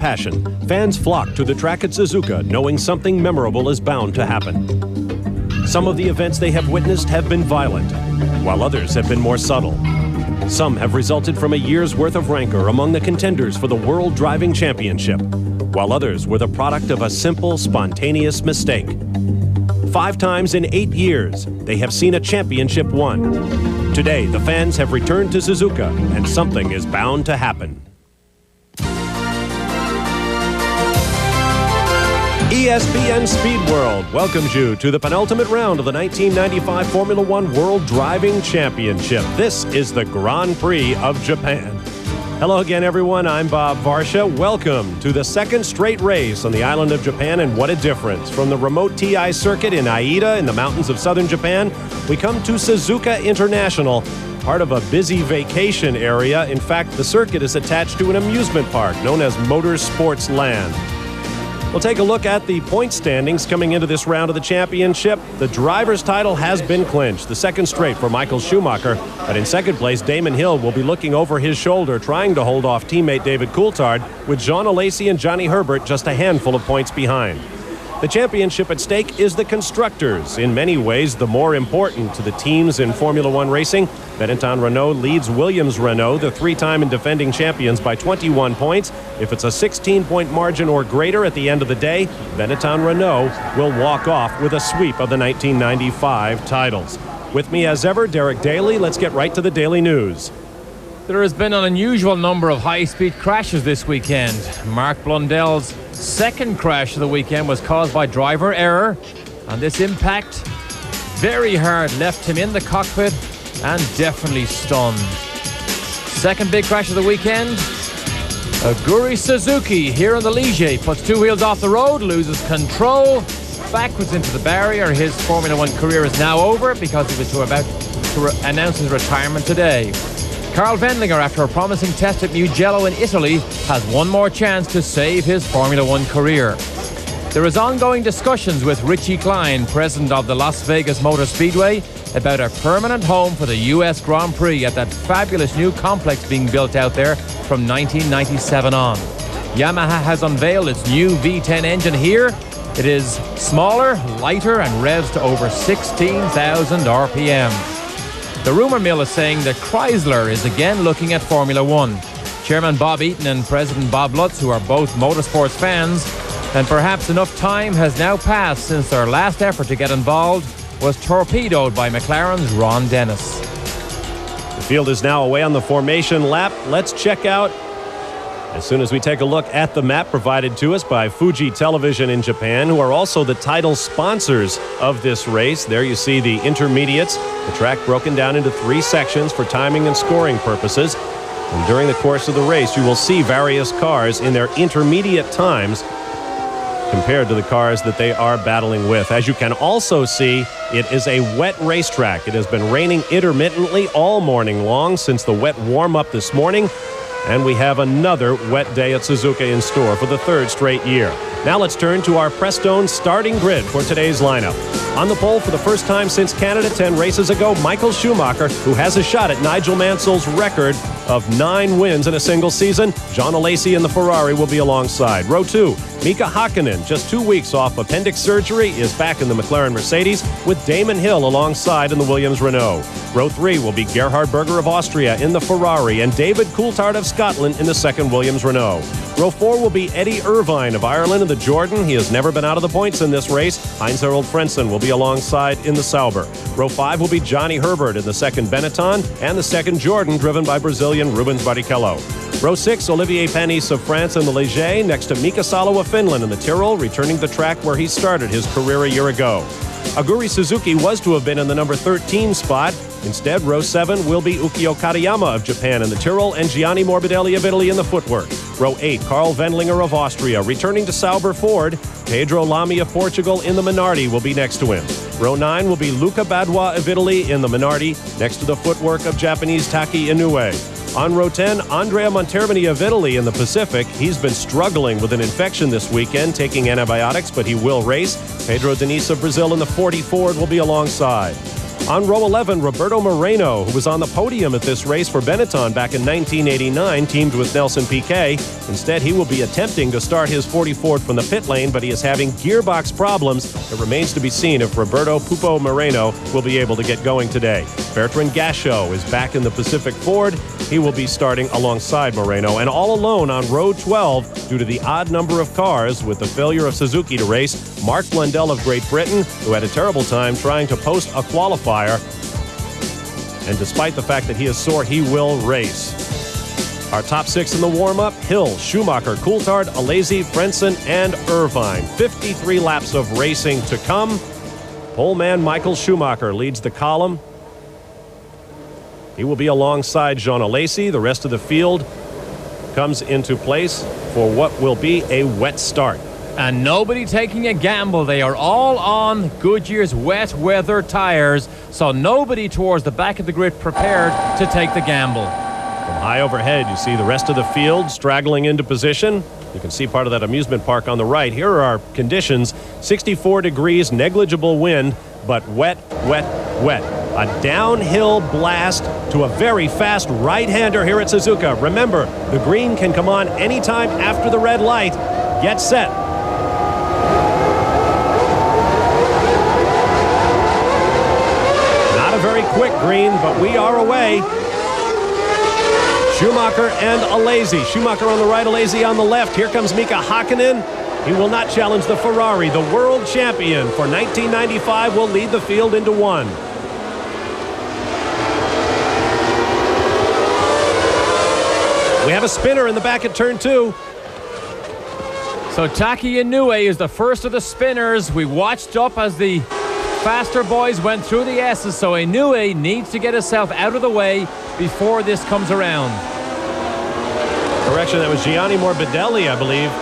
passion, fans flock to the track at Suzuka knowing something memorable is bound to happen. Some of the events they have witnessed have been violent, while others have been more subtle. Some have resulted from a year's worth of rancor among the contenders for the World Driving Championship, while others were the product of a simple, spontaneous mistake. 5 times in 8 years, they have seen a championship won. Today, the fans have returned to Suzuka, and something is bound to happen. ESPN Speed World welcomes you to the penultimate round of the 1995 Formula One World Driving Championship. This is the Grand Prix of Japan. Hello again, everyone. I'm Bob Varsha. Welcome to the second straight race on the island of Japan, and what a difference. From the remote TI circuit in Aida in the mountains of southern Japan, we come to Suzuka International, part of a busy vacation area. In fact, the circuit is attached to an amusement park known as Motorsports Land. We'll take a look at the point standings coming into this round of the championship. The driver's title has been clinched, the second straight for Michael Schumacher. But in second place, Damon Hill will be looking over his shoulder, trying to hold off teammate David Coulthard, with Jean Alesi and Johnny Herbert just a handful of points behind. The championship at stake is the Constructors, in many ways the more important to the teams in Formula One racing. Benetton Renault leads Williams Renault, the 3-time and defending champions, by 21 points. If it's a 16-point margin or greater at the end of the day, Benetton Renault will walk off with a sweep of the 1995 titles. With me as ever, Derek Daly. Let's get right to the daily news. There has been an unusual number of high-speed crashes this weekend. Mark Blundell's second crash of the weekend was caused by driver error, and this impact, very hard, left him in the cockpit and definitely stunned. Second big crash of the weekend, Aguri Suzuki here on the Ligier puts 2 wheels off the road, loses control, backwards into the barrier. His Formula One career is now over because he was about to announce his retirement today. Carl Wendlinger, after a promising test at Mugello in Italy, has one more chance to save his Formula One career. There is ongoing discussions with Richie Klein, president of the Las Vegas Motor Speedway, about a permanent home for the US Grand Prix at that fabulous new complex being built out there from 1997 on. Yamaha has unveiled its new V10 engine here. It is smaller, lighter, and revs to over 16,000 RPM. The rumor mill is saying that Chrysler is again looking at Formula One. Chairman Bob Eaton and President Bob Lutz, who are both motorsports fans, and perhaps enough time has now passed since their last effort to get involved was torpedoed by McLaren's Ron Dennis. The field is now away on the formation lap. Let's check out, as soon as we take a look at the map provided to us by Fuji Television in Japan, who are also the title sponsors of this race. There you see the intermediates, the track broken down into 3 sections for timing and scoring purposes. And during the course of the race, you will see various cars in their intermediate times compared to the cars that they are battling with. As you can also see, it is a wet racetrack. It has been raining intermittently all morning long since the wet warm-up this morning. And we have another wet day at Suzuka in store for the 3rd straight year. Now let's turn to our Prestone starting grid for today's lineup. On the pole for the first time since Canada 10 races ago, Michael Schumacher, who has a shot at Nigel Mansell's record of 9 wins in a single season. John Alesi in the Ferrari will be alongside. Row 2, Mika Hakkinen, just 2 weeks off appendix surgery, is back in the McLaren Mercedes, with Damon Hill alongside in the Williams Renault. Row 3 will be Gerhard Berger of Austria in the Ferrari and David Coulthard of Scotland in the second Williams Renault. Row 4 will be Eddie Irvine of Ireland in the Jordan. He has never been out of the points in this race. Heinz-Harald Frentzen will be alongside in the Sauber. Row 5 will be Johnny Herbert in the second Benetton and the second Jordan, driven by Brazilian Rubens Barrichello. Row 6, Olivier Panis of France in the Ligier, next to Mika Salo of Finland in the Tyrrell, returning the track where he started his career a year ago. Aguri Suzuki was to have been in the number 13 spot. Instead, row 7 will be Ukio Katayama of Japan in the Tyrrell and Gianni Morbidelli of Italy in the footwork. Row 8, Carl Wendlinger of Austria, returning to Sauber Ford. Pedro Lamy of Portugal in the Minardi will be next to him. Row 9 will be Luca Badua of Italy in the Minardi, next to the footwork of Japanese Taki Inoue. On row 10, Andrea Montermini of Italy in the Pacific. He's been struggling with an infection this weekend, taking antibiotics, but he will race. Pedro Diniz of Brazil in the 40 Ford will be alongside. On row 11, Roberto Moreno, who was on the podium at this race for Benetton back in 1989, teamed with Nelson Piquet. Instead, he will be attempting to start his 40 Ford from the pit lane, but he is having gearbox problems. It remains to be seen if Roberto Pupo Moreno will be able to get going today. Bertrand Gachot is back in the Pacific Ford. He will be starting alongside Moreno. And all alone on row 12, due to the odd number of cars with the failure of Suzuki to race, Mark Blundell of Great Britain, who had a terrible time trying to post a qualifier. And despite the fact that he is sore, he will race. Our top 6 in the warm-up: Hill, Schumacher, Coulthard, Alesi, Frentzen, and Irvine. 53 laps of racing to come. Pole man Michael Schumacher leads the column. He will be alongside Jean Alesi. The rest of the field comes into place for what will be a wet start. And nobody taking a gamble. They are all on Goodyear's wet weather tires, so nobody towards the back of the grid prepared to take the gamble. From high overhead, you see the rest of the field straggling into position. You can see part of that amusement park on the right. Here are our conditions: 64 degrees, negligible wind, but wet, wet, wet. A downhill blast to a very fast right-hander here at Suzuka. Remember, the green can come on anytime after the red light. Get set. Not a very quick green, but we are away. Schumacher and Alesi. Schumacher on the right, Alesi on the left. Here comes Mika Hakkinen. He will not challenge the Ferrari. The world champion for 1995 will lead the field into one. We have a spinner in the back at turn 2. So Taki Inoue is the first of the spinners. We watched up as the faster boys went through the S's, so Inoue needs to get himself out of the way before this comes around. Correction, that was Gianni Morbidelli, I believe,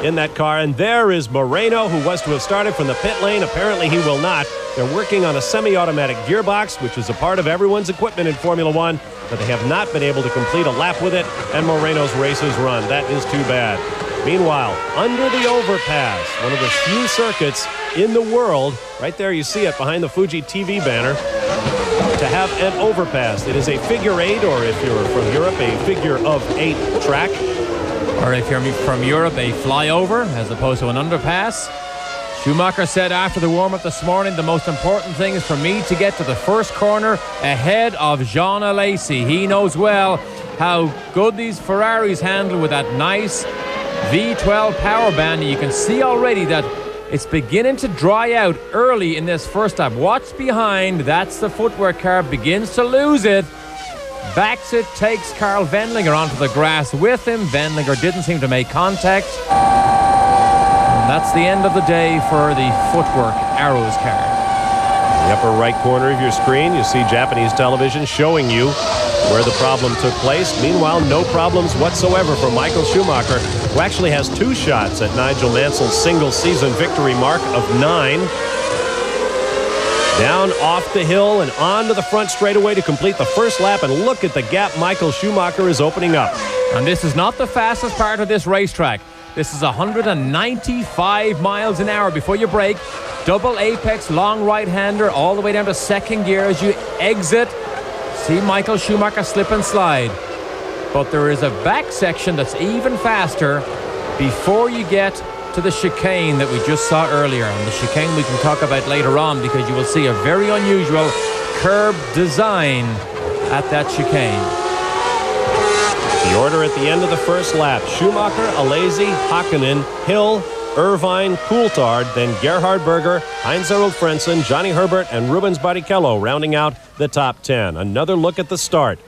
in that car. And there is Moreno, who was to have started from the pit lane. Apparently he will not. They're working on a semi-automatic gearbox, which is a part of everyone's equipment in Formula One, but they have not been able to complete a lap with it, and Moreno's race is run. That is too bad. Meanwhile, under the overpass, one of the few circuits in the world, right there you see it behind the Fuji TV banner, to have an overpass. It is a figure 8, or if you're from Europe, a figure of 8 track. Or if you're from Europe, a flyover as opposed to an underpass. Schumacher said after the warm-up this morning, the most important thing is for me to get to the first corner ahead of Jean Alesi. He knows well how good these Ferraris handle with that nice V12 power band. You can see already that it's beginning to dry out early in this first lap. What's behind? That's the footwear car, begins to lose it. Backs it, takes Karl Wendlinger onto the grass with him. Wendlinger didn't seem to make contact. And that's the end of the day for the footwork Arrows car. In the upper right corner of your screen, you see Japanese television showing you where the problem took place. Meanwhile, no problems whatsoever for Michael Schumacher, who actually has 2 shots at Nigel Mansell's single-season victory mark of 9. Down off the hill and onto the front straightaway to complete the first lap, and look at the gap Michael Schumacher is opening up. And this is not the fastest part of this racetrack. This is 195 miles an hour before you brake. Double apex, long right-hander, all the way down to second gear as you exit. See Michael Schumacher slip and slide. But there is a back section that's even faster before you get to the chicane that we just saw earlier. And the chicane we can talk about later on, because you will see a very unusual curb design at that chicane. The order at the end of the first lap: Schumacher, Alesi, Hakkinen, Hill, Irvine, Coulthard, then Gerhard Berger, Heinz-Harald Frentzen, Johnny Herbert, and Rubens Barrichello rounding out the top 10. Another look at the start.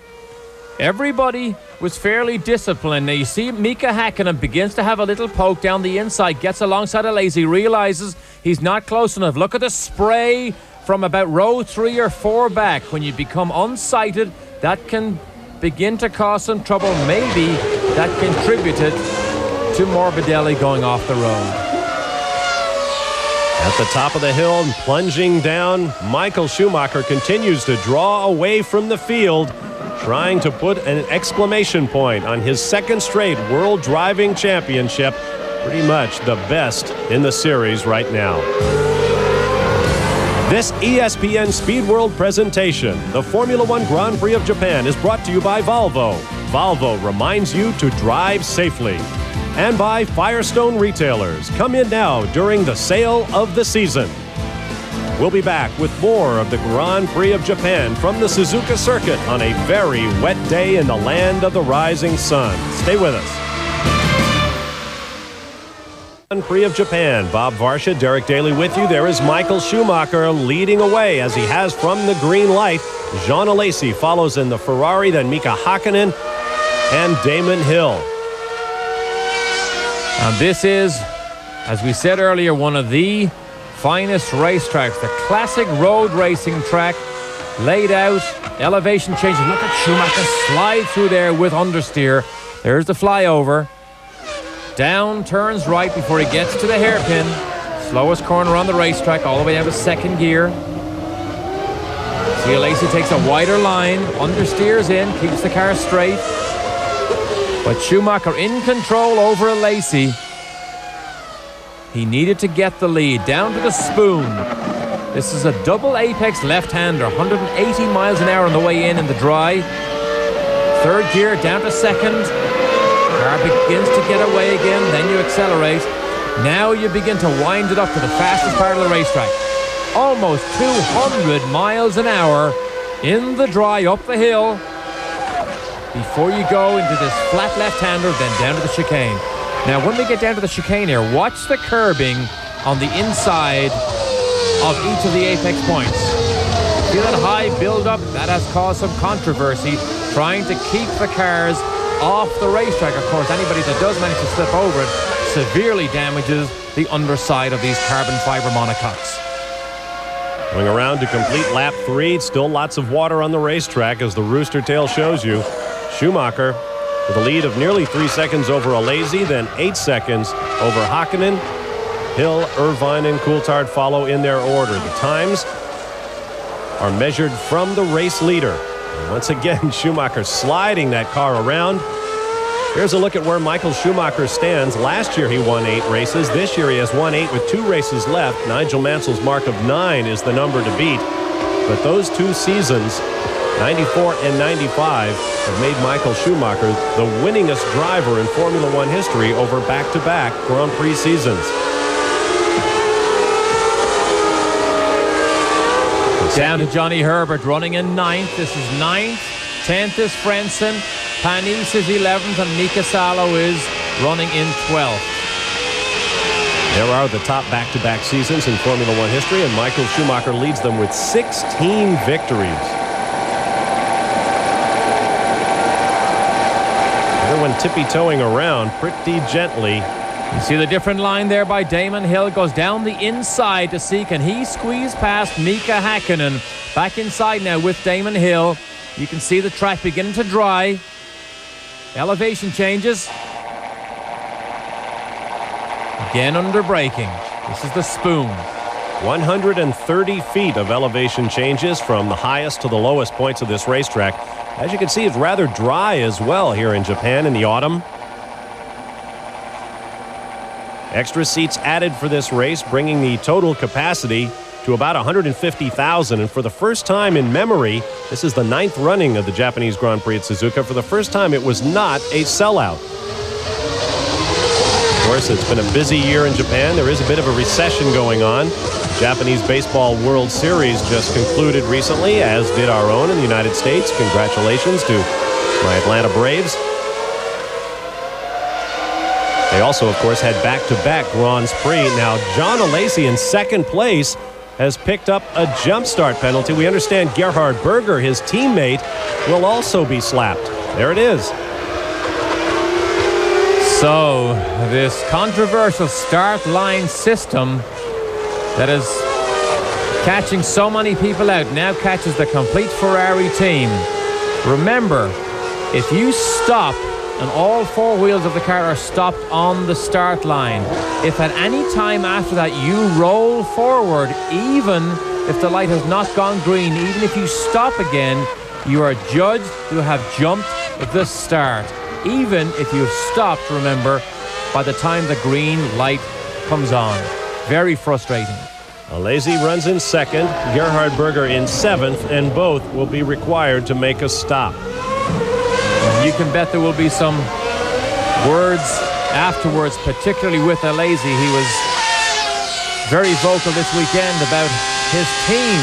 Everybody was fairly disciplined. Now you see Mika Hakkinen begins to have a little poke down the inside, gets alongside Alesi, realizes he's not close enough. Look at the spray from about row 3 or 4 back. When you become unsighted, that can begin to cause some trouble. Maybe that contributed to Morbidelli going off the road. At the top of the hill and plunging down, Michael Schumacher continues to draw away from the field, trying to put an exclamation point on his second straight World Driving Championship. Pretty much the best in the series right now. This ESPN Speed World presentation, the Formula One Grand Prix of Japan, is brought to you by Volvo. Volvo reminds you to drive safely. And by Firestone Retailers. Come in now during the sale of the season. We'll be back with more of the Grand Prix of Japan from the Suzuka circuit on a very wet day in the land of the rising sun. Stay with us. Grand Prix of Japan. Bob Varsha, Derek Daly with you. There is Michael Schumacher leading away as he has from the green light. Jean Alesi follows in the Ferrari, then Mika Hakkinen and Damon Hill. And this is, as we said earlier, one of the finest racetracks, the classic road racing track, laid out, elevation changes. Look at Schumacher slide through there with understeer. There's the flyover. Down, turns right before he gets to the hairpin. Slowest corner on the racetrack, all the way down to second gear. See, Alesi takes a wider line, understeers in, keeps the car straight. But Schumacher in control over Alesi. He needed to get the lead. Down to the spoon. This is a double apex left-hander. 180 miles an hour on the way in the dry. Third gear, down to second. Car begins to get away again. Then you accelerate. Now you begin to wind it up to the fastest part of the racetrack. Almost 200 miles an hour in the dry up the hill. Before you go into this flat left-hander, then down to the chicane. Now, when we get down to the chicane here, watch the curbing on the inside of each of the apex points. See that high build-up? That has caused some controversy, trying to keep the cars off the racetrack. Of course, anybody that does manage to slip over it severely damages the underside of these carbon fiber monocoques. Going around to complete lap 3. Still lots of water on the racetrack, as the rooster tail shows you. Schumacher with a lead of nearly 3 seconds over Alesi, then 8 seconds over Hakkinen. Hill, Irvine, and Coulthard follow in their order. The times are measured from the race leader. And once again, Schumacher sliding that car around. Here's a look at where Michael Schumacher stands. Last year he won 8 races. This year he has won 8 with 2 races left. Nigel Mansell's mark of 9 is the number to beat. But those 2 seasons, 94 and 95, have made Michael Schumacher the winningest driver in Formula One history over back-to-back Grand Prix seasons. Down to Johnny Herbert running in 9th. This is 9th. 10th is Frentzen. Panis is 11th, and Mika Salo is running in 12th. There are the top back-to-back seasons in Formula One history, and Michael Schumacher leads them with 16 victories. Everyone tippy-toeing around pretty gently. You see the different line there by Damon Hill. Goes down the inside to see, can he squeeze past Mika Hakkinen. Back inside now with Damon Hill. You can see the track beginning to dry. Elevation changes. Again under braking. This is the spoon. 130 feet of elevation changes from the highest to the lowest points of this racetrack. As you can see, it's rather dry as well here in Japan in the autumn. Extra seats added for this race, bringing the total capacity to about 150,000. And for the first time in memory, this is the 9th running of the Japanese Grand Prix at Suzuka. For the first time, it was not a sellout. Of course, it's been a busy year in Japan. There is a bit of a recession going on. The Japanese Baseball World Series just concluded recently, as did our own in the United States. Congratulations to my Atlanta Braves. They also, of course, had back-to-back Grand Prix. Now, John Alesi in second place has picked up a jump start penalty. We understand Gerhard Berger, his teammate, will also be slapped. There it is. So, this controversial start line system that is catching so many people out now catches the complete Ferrari team. Remember, if you stop and all 4 wheels of the car are stopped on the start line, if at any time after that you roll forward, even if the light has not gone green, even if you stop again, you are judged to have jumped the start. Even if you've stopped, remember, by the time the green light comes on. Very frustrating. Alesi runs in second, Gerhard Berger in seventh, and both will be required to make a stop. You can bet there will be some words afterwards, particularly with Alesi. He was very vocal this weekend about his team.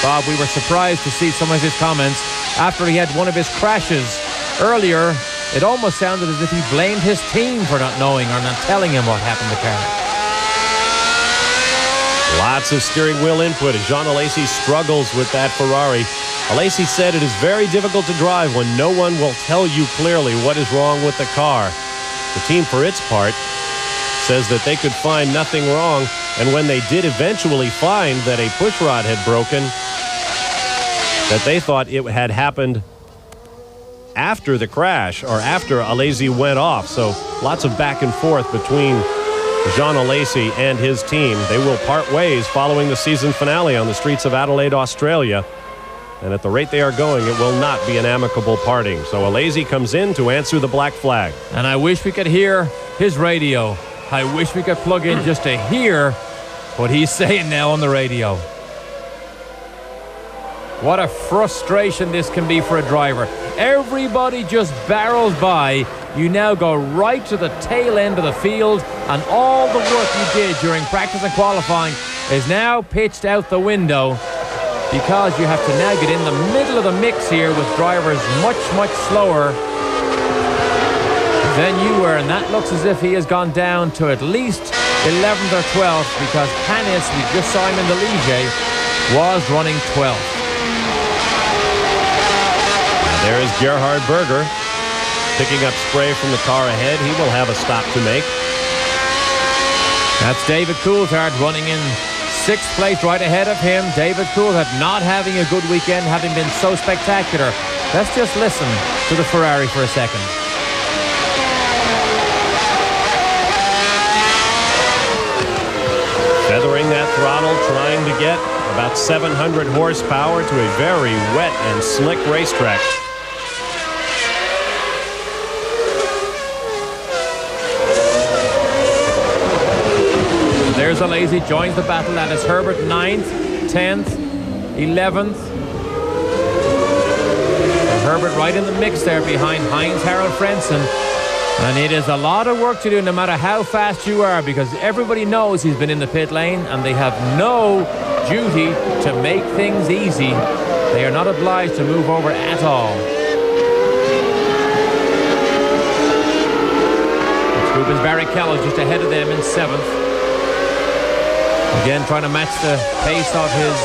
Bob, we were surprised to see some of his comments after he had one of his crashes earlier. It almost sounded as if he blamed his team for not knowing or not telling him what happened to the car. Lots of steering wheel input as Jean Alesi struggles with that Ferrari. Alesi said it is very difficult to drive when no one will tell you clearly what is wrong with the car. The team, for its part, says that they could find nothing wrong, and when they did eventually find that a pushrod had broken, that they thought it had happened after the crash or after Alesi went off. So lots of back and forth between Jean Alesi and his team. They will part ways following the season finale on the streets of Adelaide, Australia. And at the rate they are going, it will not be an amicable parting. So Alesi comes in to answer the black flag. And I wish we could hear his radio. I wish we could plug in just to hear what he's saying now on the radio. What a frustration this can be for a driver. Everybody just barrels by. You now go right to the tail end of the field, and all the work you did during practice and qualifying is now pitched out the window because you have to now get in the middle of the mix here with drivers much, much slower than you were. And that looks as if he has gone down to at least 11th or 12th because Panis, we just saw him in the Ligier, was running 12th. There is Gerhard Berger picking up spray from the car ahead. He will have a stop to make. That's David Coulthard running in 6th place right ahead of him. David Coulthard not having a good weekend, having been so spectacular. Let's just listen to the Ferrari for a second. Feathering that throttle, trying to get about 700 horsepower to a very wet and slick racetrack. There's Alesi, joins the battle. That is Herbert 9th, 10th, 11th. And Herbert right in the mix there behind Heinz-Harald Frentzen. And it is a lot of work to do no matter how fast you are, because everybody knows he's been in the pit lane and they have no duty to make things easy. They are not obliged to move over at all. It's Rubens Barrichello just ahead of them in 7th. Again, trying to match the pace of his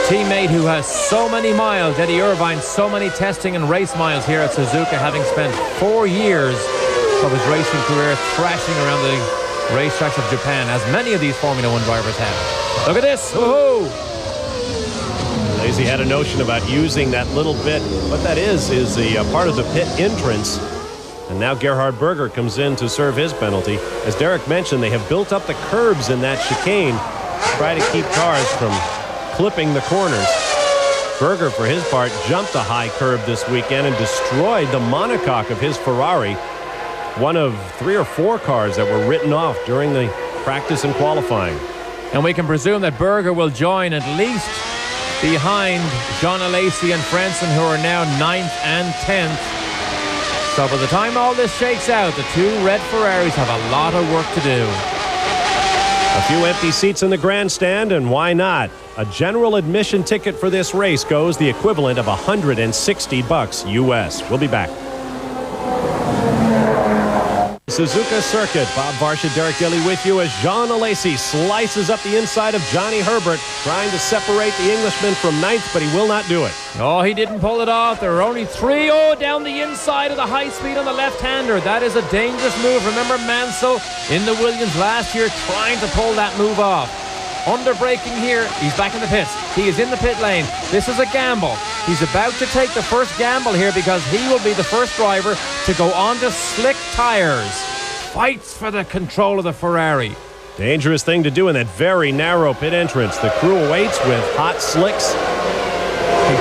teammate who has so many miles, Eddie Irvine, so many testing and race miles here at Suzuka, having spent 4 years of his racing career thrashing around the racetracks of Japan, as many of these Formula One drivers have. Look at this. Woohoo! Alesi had a notion about using that little bit. What that is the part of the pit entrance. And now Gerhard Berger comes in to serve his penalty. As Derek mentioned, they have built up the curbs in that chicane to try to keep cars from clipping the corners. Berger, for his part, jumped a high curb this weekend and destroyed the monocoque of his Ferrari, one of 3 or 4 cars that were written off during the practice and qualifying. And we can presume that Berger will join at least behind Jean Alesi and Frentzen, who are now 9th and 10th. So by the time all this shakes out, the 2 red Ferraris have a lot of work to do. A few empty seats in the grandstand, and why not? A general admission ticket for this race goes the equivalent of $160 US. We'll be back. Suzuka Circuit. Bob Varsha, Derek Daly with you as Jean Alesi slices up the inside of Johnny Herbert, trying to separate the Englishman from 9th, but he will not do it. Oh, he didn't pull it off. There are only 3. Oh, down the inside of the high speed on the left-hander. That is a dangerous move. Remember Mansell in the Williams last year trying to pull that move off. Under braking here. He's back in the pits. He is in the pit lane. This is a gamble. He's about to take the first gamble here because he will be the first driver to go onto slick tires. Fights for the control of the Ferrari. Dangerous thing to do in that very narrow pit entrance. The crew awaits with hot slicks.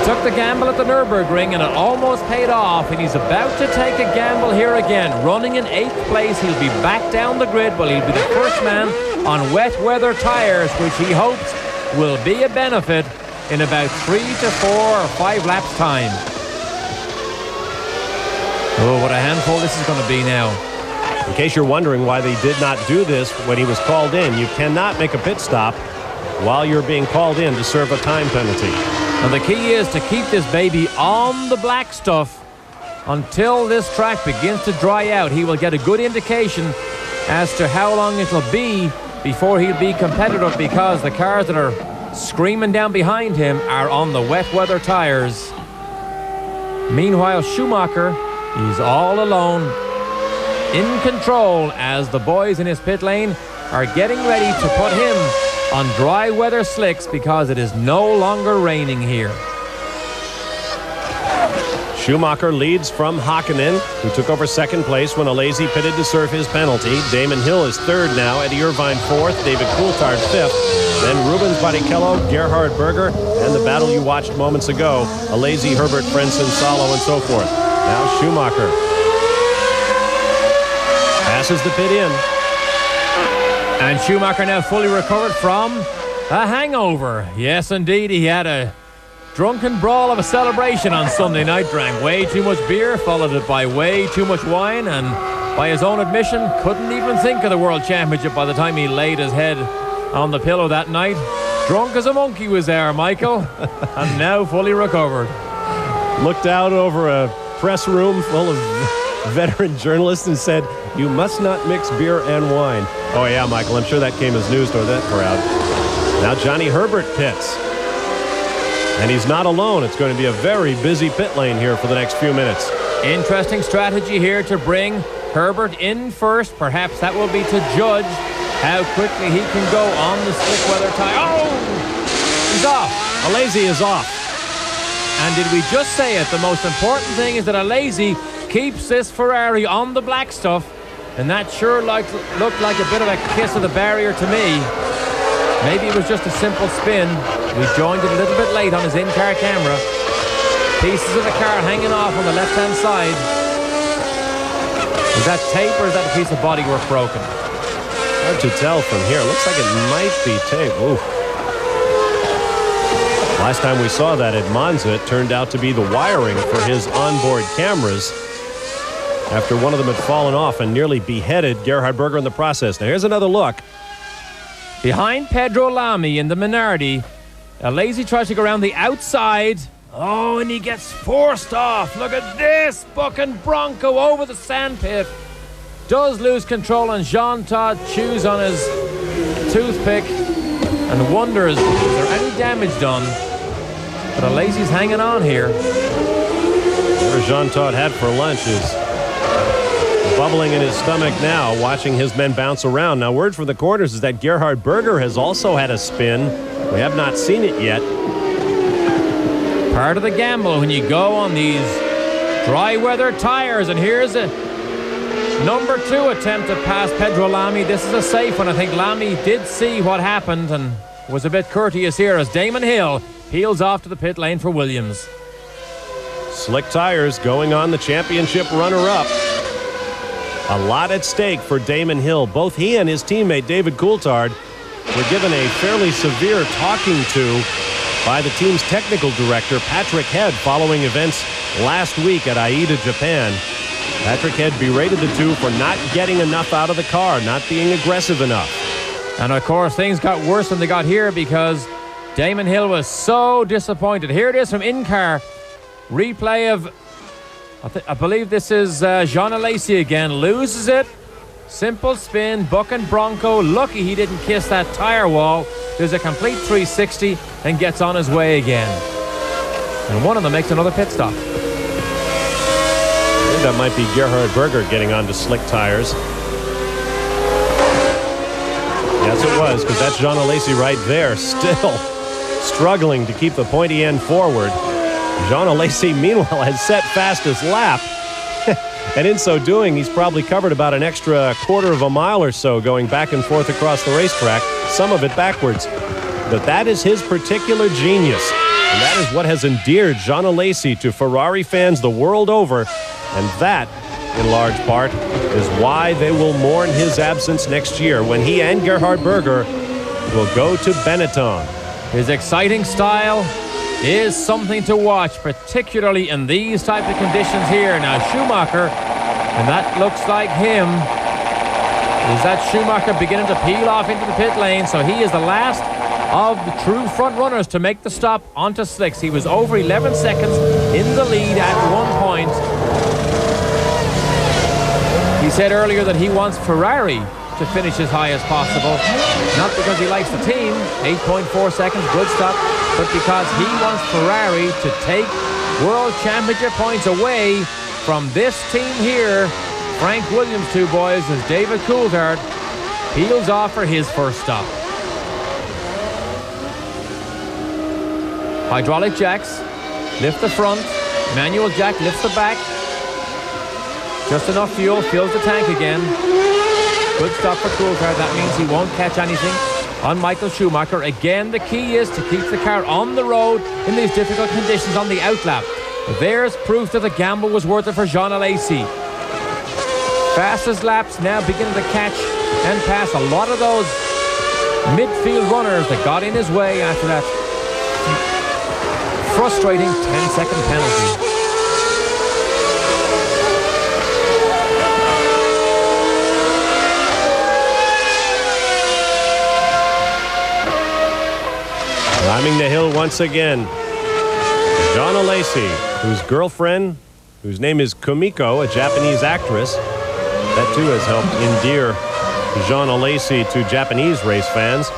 Took the gamble at the Nürburgring and it almost paid off, and he's about to take a gamble here again. Running in 8th place, he'll be back down the grid, but he'll be the first man on wet weather tires, which he hopes will be a benefit in about 3 to 4 or 5 laps time. Oh, what a handful this is going to be now. In case you're wondering why they did not do this when he was called in, you cannot make a pit stop while you're being called in to serve a time penalty. And the key is to keep this baby on the black stuff until this track begins to dry out. He will get a good indication as to how long it'll be before he'll be competitive, because the cars that are screaming down behind him are on the wet weather tires. Meanwhile, Schumacher is all alone in control as the boys in his pit lane are getting ready to put him on dry weather slicks because it is no longer raining here. Schumacher leads from Hakkinen, who took over second place when Alesi pitted to serve his penalty. Damon Hill is third now, Eddie Irvine fourth, David Coulthard fifth. Then Rubens Barrichello, Gerhard Berger, and the battle you watched moments ago, Alesi, Herbert, Frentzen, Salo, and so forth. Now Schumacher passes the pit in. And Schumacher now fully recovered from a hangover. Yes, indeed, he had a drunken brawl of a celebration on Sunday night. Drank way too much beer, followed it by way too much wine, and by his own admission, couldn't even think of the World Championship by the time he laid his head on the pillow that night. Drunk as a monkey was there, Michael, and now fully recovered. Looked out over a press room full of veteran journalists and said, "You must not mix beer and wine." Oh yeah, Michael, I'm sure that came as news to that crowd. Now Johnny Herbert pits. And he's not alone. It's going to be a very busy pit lane here for the next few minutes. Interesting strategy here to bring Herbert in first. Perhaps that will be to judge how quickly he can go on the slick weather tire. Oh! He's off. Alesi is off. And did we just say it? The most important thing is that Alesi keeps this Ferrari on the black stuff. And that sure looked like a bit of a kiss of the barrier to me. Maybe it was just a simple spin. We joined it a little bit late on his in-car camera. Pieces of the car hanging off on the left-hand side. Is that tape or is that a piece of bodywork broken? Hard to tell from here. Looks like it might be tape. Ooh. Last time we saw that at Monza, it turned out to be the wiring for his onboard cameras after one of them had fallen off and nearly beheaded Gerhard Berger in the process. Now here's another look. Behind Pedro Lamy in the Minardi, Alesi tries to go around the outside. Oh, and he gets forced off. Look at this. Bucking Bronco over the sandpit. Does lose control, and Jean Todt chews on his toothpick and wonders, is there any damage done? But Alesi's hanging on here. Whatever Jean Todt had for lunch is bubbling in his stomach now, watching his men bounce around. Now, word from the corners is that Gerhard Berger has also had a spin. We have not seen it yet. Part of the gamble when you go on these dry weather tires. And here's a number 2 attempt to pass Pedro Lamy. This is a safe one. I think Lamy did see what happened and was a bit courteous here as Damon Hill peels off to the pit lane for Williams. Slick tires going on the championship runner-up. A lot at stake for Damon Hill. Both he and his teammate David Coulthard were given a fairly severe talking to by the team's technical director, Patrick Head, following events last week at AIDA, Japan. Patrick Head berated the two for not getting enough out of the car, not being aggressive enough. And of course, things got worse than they got here because Damon Hill was so disappointed. Here it is from in-car replay of, I believe this is Jean Alesi again. Loses it. Simple spin, bucking Bronco. Lucky he didn't kiss that tire wall. There's a complete 360 and gets on his way again. And one of them makes another pit stop. I think that might be Gerhard Berger getting onto slick tires. Yes, it was, because that's Jean Alesi right there, still struggling to keep the pointy end forward. Jean Alesi, meanwhile, has set fastest lap. And in so doing, he's probably covered about an extra quarter of a mile or so going back and forth across the racetrack, some of it backwards. But that is his particular genius. And that is what has endeared Jean Alesi to Ferrari fans the world over. And that, in large part, is why they will mourn his absence next year when he and Gerhard Berger will go to Benetton. His exciting style is something to watch, particularly in these type of conditions here. Now Schumacher, and that looks like him. Is that Schumacher beginning to peel off into the pit lane? So he is the last of the true front runners to make the stop onto slicks. He was over 11 seconds in the lead at one point. He said earlier that he wants Ferrari to finish as high as possible, not because he likes the team, 8.4 seconds, good stop, but because he wants Ferrari to take World Championship points away from this team here. Frank Williams, two boys, as David Coulthard peels off for his first stop. Hydraulic jacks lift the front, manual jack lifts the back. Just enough fuel, fills the tank again. Good stop for Coulthard. That means he won't catch anything on Michael Schumacher. Again, the key is to keep the car on the road in these difficult conditions on the outlap. There's proof that the gamble was worth it for Jean Alesi. Fastest laps now beginning to catch and pass a lot of those midfield runners that got in his way after that frustrating 10-second penalty. Climbing the hill once again, Jean Alesi, whose girlfriend, whose name is Kumiko, a Japanese actress, that too has helped endear Jean Alesi to Japanese race fans.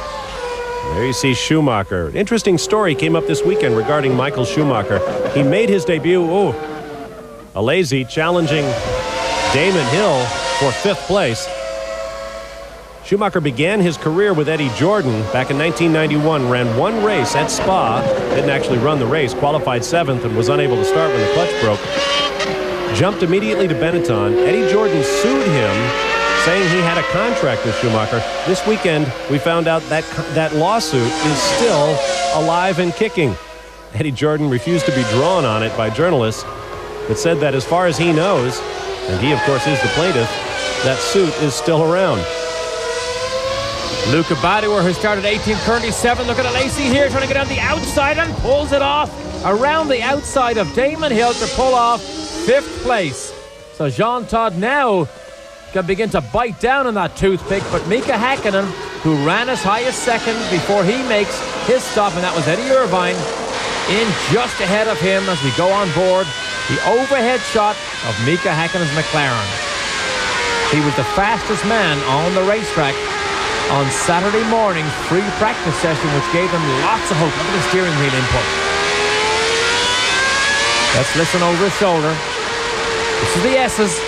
There you see Schumacher. Interesting story came up this weekend regarding Michael Schumacher. He made his debut, Alesi challenging Damon Hill for 5th place. Schumacher began his career with Eddie Jordan back in 1991, ran one race at Spa, didn't actually run the race, qualified 7th and was unable to start when the clutch broke. Jumped immediately to Benetton. Eddie Jordan sued him, saying he had a contract with Schumacher. This weekend, we found out that that lawsuit is still alive and kicking. Eddie Jordan refused to be drawn on it by journalists, but said that as far as he knows, and he of course is the plaintiff, that suit is still around. Luca Badoer, who started 18th, currently 7th. Look at Alesi here, trying to get on the outside and pulls it off around the outside of Damon Hill to pull off 5th place. So Jean Todt now can begin to bite down on that toothpick, but Mika Hakkinen, who ran as high as 2nd before he makes his stop, and that was Eddie Irvine, in just ahead of him as we go on board the overhead shot of Mika Hakkinen's McLaren. He was the fastest man on the racetrack on Saturday morning's free practice session, which gave them lots of hope. Look at the steering wheel input. Let's listen over his shoulder. This is the S's.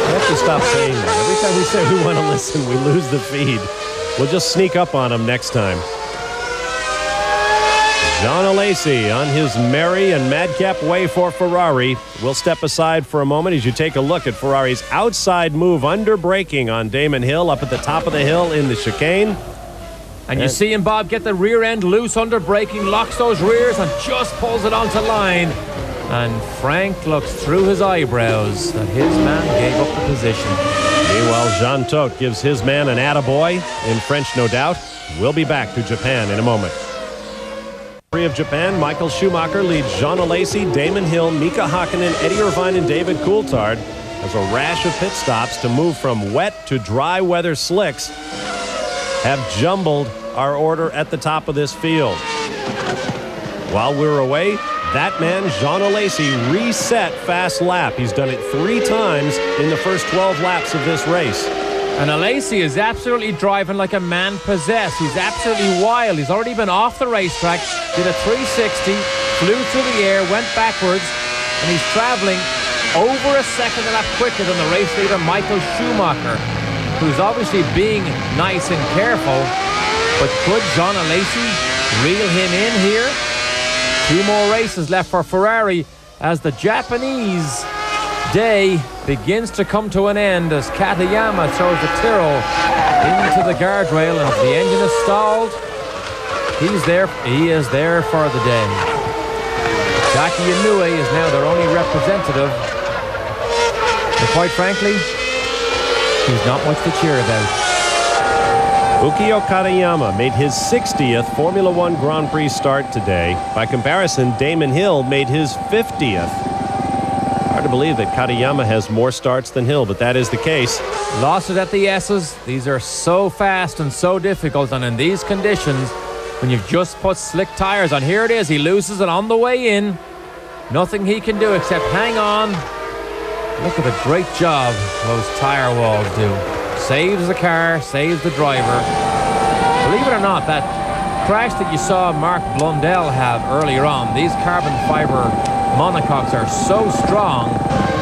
We have to stop saying that. Every time we say we want to listen, we lose the feed. We'll just sneak up on him next time. Jean Alesi on his merry and madcap way for Ferrari. We'll step aside for a moment as you take a look at Ferrari's outside move under braking on Damon Hill up at the top of the hill in the chicane. And you see him, Bob, get the rear end loose under braking, locks those rears and just pulls it onto line. And Frank looks through his eyebrows that his man gave up the position. Meanwhile, Jean Todt gives his man an attaboy, in French no doubt. We'll be back to Japan in a moment. Of Japan, Michael Schumacher leads Jean Alesi, Damon Hill, Mika Hakkinen, Eddie Irvine, and David Coulthard as a rash of pit stops to move from wet to dry weather slicks have jumbled our order at the top of this field. While we're away, that man, Jean Alesi, reset fast lap. He's done it 3 times in the first 12 laps of this race. And Alesi is absolutely driving like a man possessed. He's absolutely wild. He's already been off the racetrack, did a 360, flew through the air, went backwards, and he's traveling over a second a lap quicker than the race leader, Michael Schumacher, who's obviously being nice and careful. But could Jean Alesi reel him in here? 2 more races left for Ferrari as the Japanese day begins to come to an end as Katayama throws the Tyrrell into the guardrail, and if the engine is stalled, He's there. He is there for the day. Jackie Inoue is now their only representative. And quite frankly, he's not much to cheer about. Ukio Katayama made his 60th Formula One Grand Prix start today. By comparison, Damon Hill made his 50th. Hard to believe that Katayama has more starts than Hill, but that is the case. Lost it at the S's. These are so fast and so difficult, and in these conditions, when you've just put slick tires on, here it is, he loses it on the way in. Nothing he can do except hang on. Look at the great job those tire walls do. Saves the car, saves the driver. Believe it or not, that crash that you saw Mark Blundell have earlier on, these carbon fiber monocoques are so strong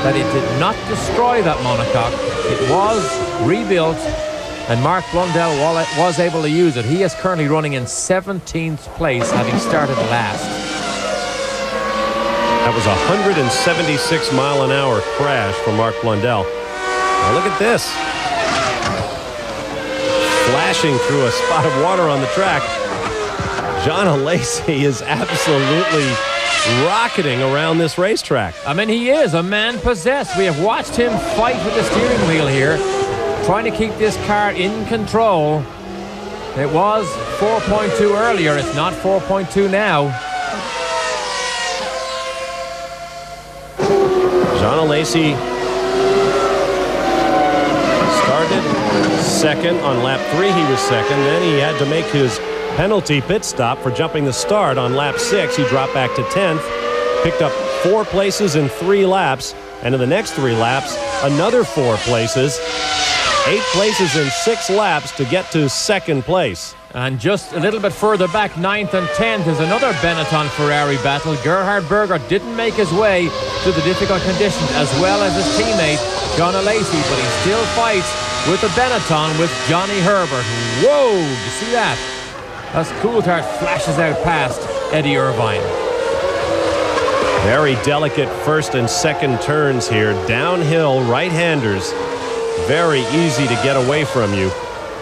that it did not destroy that monocoque. It was rebuilt, and Mark Blundell was able to use it. He is currently running in 17th place, having started last. That was a 176-mile-an-hour crash for Mark Blundell. Now look at this. Flashing through a spot of water on the track. John Alesi is absolutely rocketing around this racetrack. I mean, he is a man possessed. We have watched him fight with the steering wheel here, trying to keep this car in control. It was 4.2 earlier. It's not 4.2 now. John Alesi started second on lap 3. He was second. Then he had to make his penalty pit stop for jumping the start on lap 6. He dropped back to 10th, picked up 4 places in 3 laps, and in the next 3 laps, another 4 places. 8 places in 6 laps to get to second place. And just a little bit further back, 9th and 10th, is another Benetton Ferrari battle. Gerhard Berger didn't make his way through the difficult conditions as well as his teammate, John Alesi, but he still fights with the Benetton with Johnny Herbert. Whoa, you see that? As Coulthard flashes out past Eddie Irvine. Very delicate first and second turns here. Downhill, right-handers. Very easy to get away from you.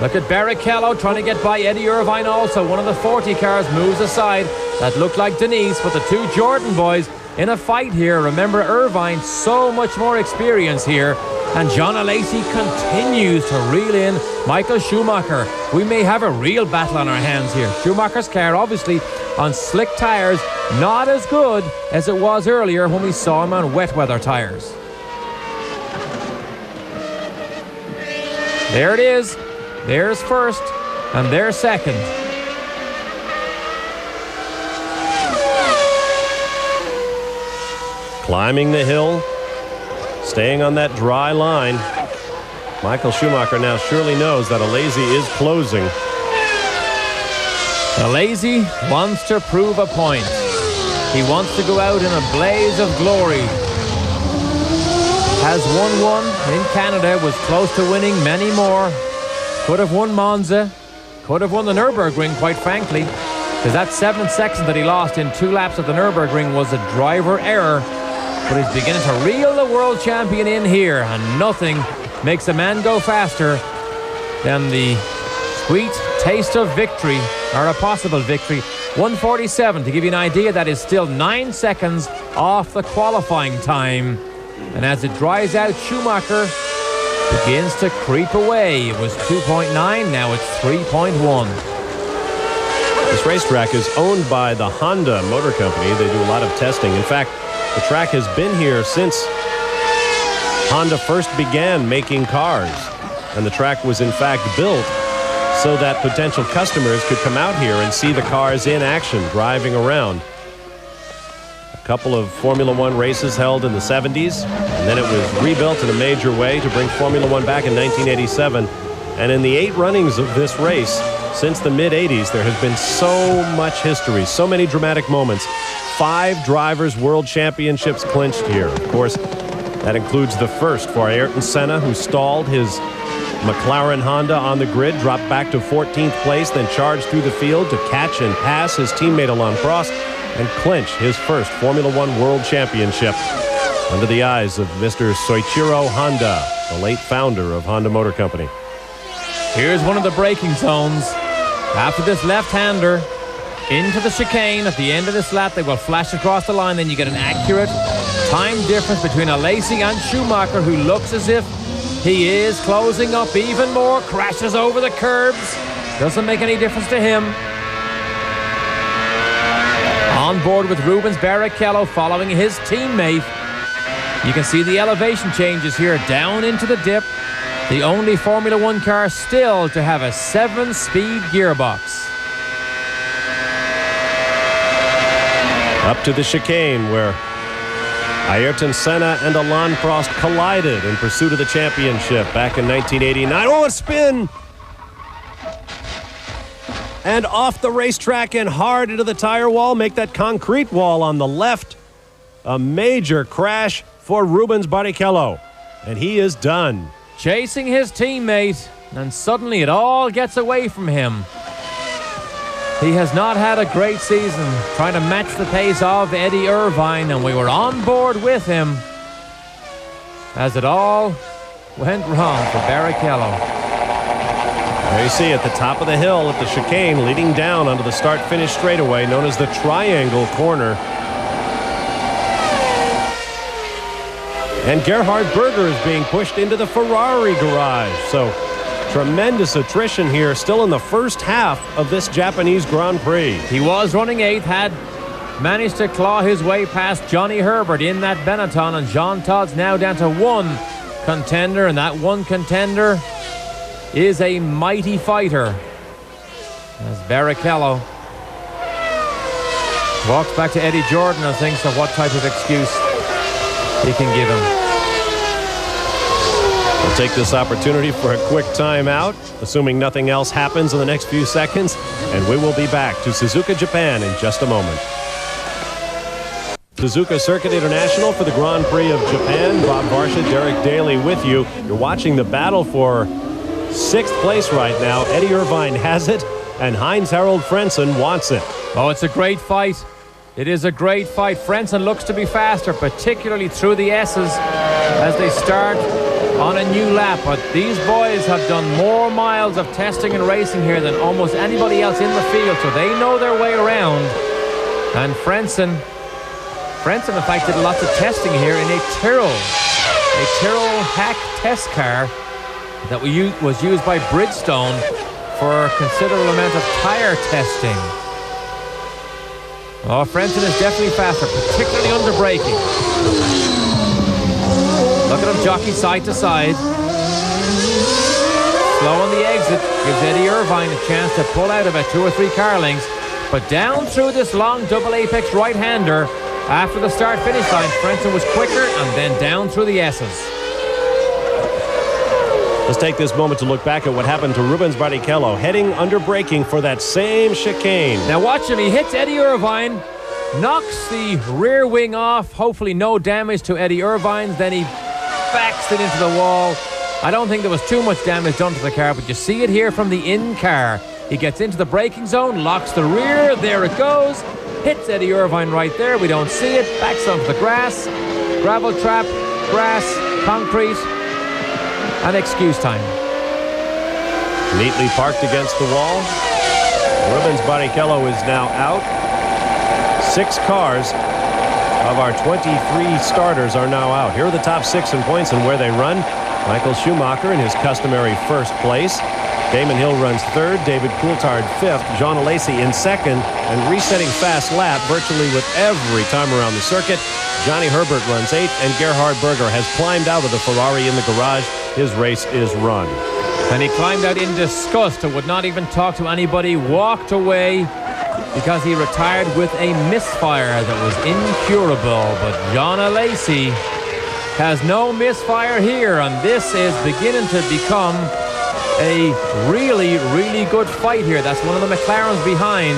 Look at Barrichello trying to get by Eddie Irvine also. One of the 40 cars moves aside. That looked like Denise, but the two Jordan boys in a fight here. Remember, Irvine, so much more experience here. And John Alesi continues to reel in Michael Schumacher. We may have a real battle on our hands here. Schumacher's car, obviously, on slick tires, not as good as it was earlier when we saw him on wet weather tires. There it is. There's first, and there's second. Climbing the hill, staying on that dry line. Michael Schumacher now surely knows that Alesi is closing. Alesi wants to prove a point. He wants to go out in a blaze of glory. Has won one in Canada, was close to winning many more. Could have won Monza, could have won the Nürburgring, quite frankly, because that 7 seconds that he lost in 2 laps at the Nürburgring was a driver error. But he's beginning to reel the world champion in here, and nothing makes a man go faster than the sweet taste of victory, or a possible victory. 1:47, to give you an idea, that is still 9 seconds off the qualifying time. And as it dries out, Schumacher begins to creep away. It was 2.9, now it's 3.1. This racetrack is owned by the Honda Motor Company. They do a lot of testing. In fact, the track has been here since Honda first began making cars. And the track was in fact built so that potential customers could come out here and see the cars in action, driving around. A couple of Formula One races held in the 70s, and then it was rebuilt in a major way to bring Formula One back in 1987. And in the 8 runnings of this race since the mid-80s, there has been so much history, so many dramatic moments. 5 drivers' world championships clinched here. Of course, that includes the first for Ayrton Senna, who stalled his McLaren Honda on the grid, dropped back to 14th place, then charged through the field to catch and pass his teammate Alain Prost and clinch his first Formula One World Championship under the eyes of Mr. Soichiro Honda, the late founder of Honda Motor Company. Here's one of the braking zones. After this left-hander, into the chicane. At the end of this lap, they will flash across the line. Then you get an accurate time difference between Alesi and Schumacher, who looks as if he is closing up even more. Crashes over the curbs. Doesn't make any difference to him. On board with Rubens Barrichello following his teammate. You can see the elevation changes here down into the dip. The only Formula One car still to have a 7-speed gearbox. Up to the chicane where Ayrton Senna and Alain Prost collided in pursuit of the championship back in 1989. Oh, a spin! And off the racetrack and hard into the tire wall. Make that concrete wall on the left. A major crash for Rubens Barrichello. And he is done. Chasing his teammate, and suddenly it all gets away from him. He has not had a great season trying to match the pace of Eddie Irvine, and we were on board with him as it all went wrong for Barrichello. There you see at the top of the hill at the chicane leading down onto the start-finish straightaway known as the Triangle Corner. And Gerhard Berger is being pushed into the Ferrari garage. So tremendous attrition here still in the first half of this Japanese Grand Prix. He was running 8th, had managed to claw his way past Johnny Herbert in that Benetton, and Jean Todt's now down to one contender, and that one contender is a mighty fighter. As Barrichello walks back to Eddie Jordan and thinks of what type of excuse he can give him. We'll take this opportunity for a quick timeout, assuming nothing else happens in the next few seconds, and we will be back to Suzuka, Japan in just a moment. Suzuka Circuit International for the Grand Prix of Japan. Bob Varsha, Derek Daly with you. You're watching the battle for 6th place right now. Eddie Irvine has it, and Heinz-Harald Frentzen wants it. Oh, it's a great fight. It is a great fight. Frentzen looks to be faster, particularly through the S's as they start on a new lap. But these boys have done more miles of testing and racing here than almost anybody else in the field, so they know their way around. And Frentzen, in fact, did lots of testing here in a Tyrrell hack test car that was used by Bridgestone for a considerable amount of tire testing. Oh, Frentzen is definitely faster, particularly under braking. Look at him jockey side to side. Slow on the exit, gives Eddie Irvine a chance to pull out about 2 or 3 car lengths. But down through this long double apex right-hander, after the start-finish line, Frentzen was quicker, and then down through the S's. Let's take this moment to look back at what happened to Rubens Barrichello heading under braking for that same chicane. Now watch him. He hits Eddie Irvine, knocks the rear wing off. Hopefully no damage to Eddie Irvine. Then he backs it into the wall. I don't think there was too much damage done to the car, but you see it here from the in-car. He gets into the braking zone, locks the rear. There it goes. Hits Eddie Irvine right there. We don't see it. Backs onto the grass. Gravel trap, grass, concrete. And excuse time. Neatly parked against the wall. Rubens Barrichello is now out. 6 cars of our 23 starters are now out. Here are the top 6 in points and where they run. Michael Schumacher in his customary 1st place. Damon Hill runs 3rd. David Coulthard 5th. Jean Alesi in 2nd. And resetting fast lap virtually with every time around the circuit. Johnny Herbert runs 8th. And Gerhard Berger has climbed out of the Ferrari in the garage. His race is run. And he climbed out in disgust and would not even talk to anybody. Walked away because he retired with a misfire that was incurable. But John Alesi has no misfire here, and this is beginning to become a really, really good fight here. That's one of the McLarens behind.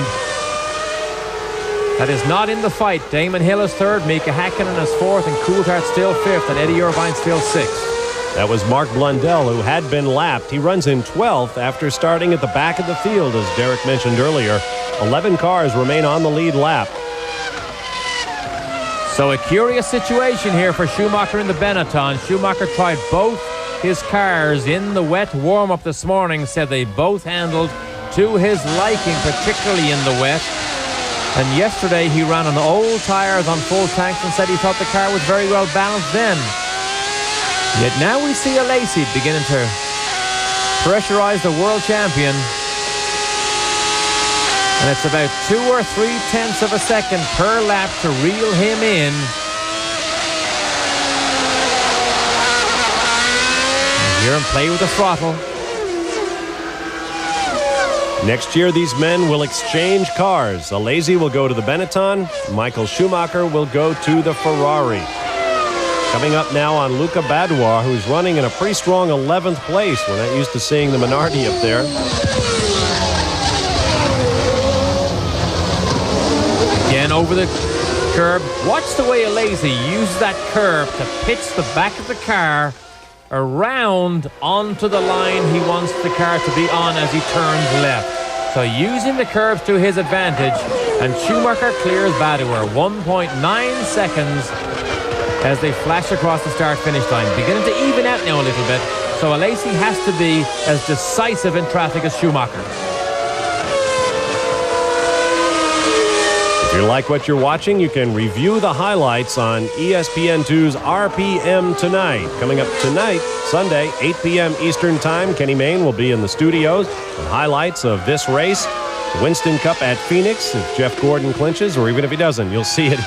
That is not in the fight. Damon Hill is 3rd, Mika Häkkinen is 4th, and Coulthard still 5th, and Eddie Irvine still 6th. That was Mark Blundell, who had been lapped. He runs in 12th after starting at the back of the field, as Derek mentioned earlier. 11 cars remain on the lead lap. So a curious situation here for Schumacher in the Benetton. Schumacher tried both his cars in the wet warm-up this morning, said they both handled to his liking, particularly in the wet. And yesterday he ran on old tyres on full tanks and said he thought the car was very well balanced then. Yet now we see Alesi beginning to pressurize the world champion. And it's about 2 or 3 tenths of a second per lap to reel him in. Hear him play with the throttle. Next year, these men will exchange cars. Alesi will go to the Benetton. Michael Schumacher will go to the Ferrari. Coming up now on Luca Badois, who's running in a pretty strong 11th place. We're not used to seeing the Minardi up there. Again over the curb. Watch the way Alesi uses that curb to pitch the back of the car around onto the line he wants the car to be on as he turns left. So using the curves to his advantage, and Schumacher clears Badoer 1.9 seconds as they flash across the start-finish line. Beginning to even out now a little bit, so Alesi has to be as decisive in traffic as Schumacher. If you like what you're watching, you can review the highlights on ESPN2's RPM Tonight. Coming up tonight, Sunday, 8 p.m. Eastern Time, Kenny Mayne will be in the studios with highlights of this race, the Winston Cup at Phoenix. If Jeff Gordon clinches, or even if he doesn't, you'll see it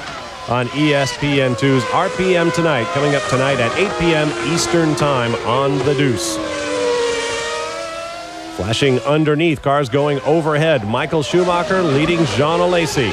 on ESPN2's RPM Tonight, coming up tonight at 8 p.m. Eastern Time on The Deuce. Flashing underneath, cars going overhead. Michael Schumacher leading Jean Alesi.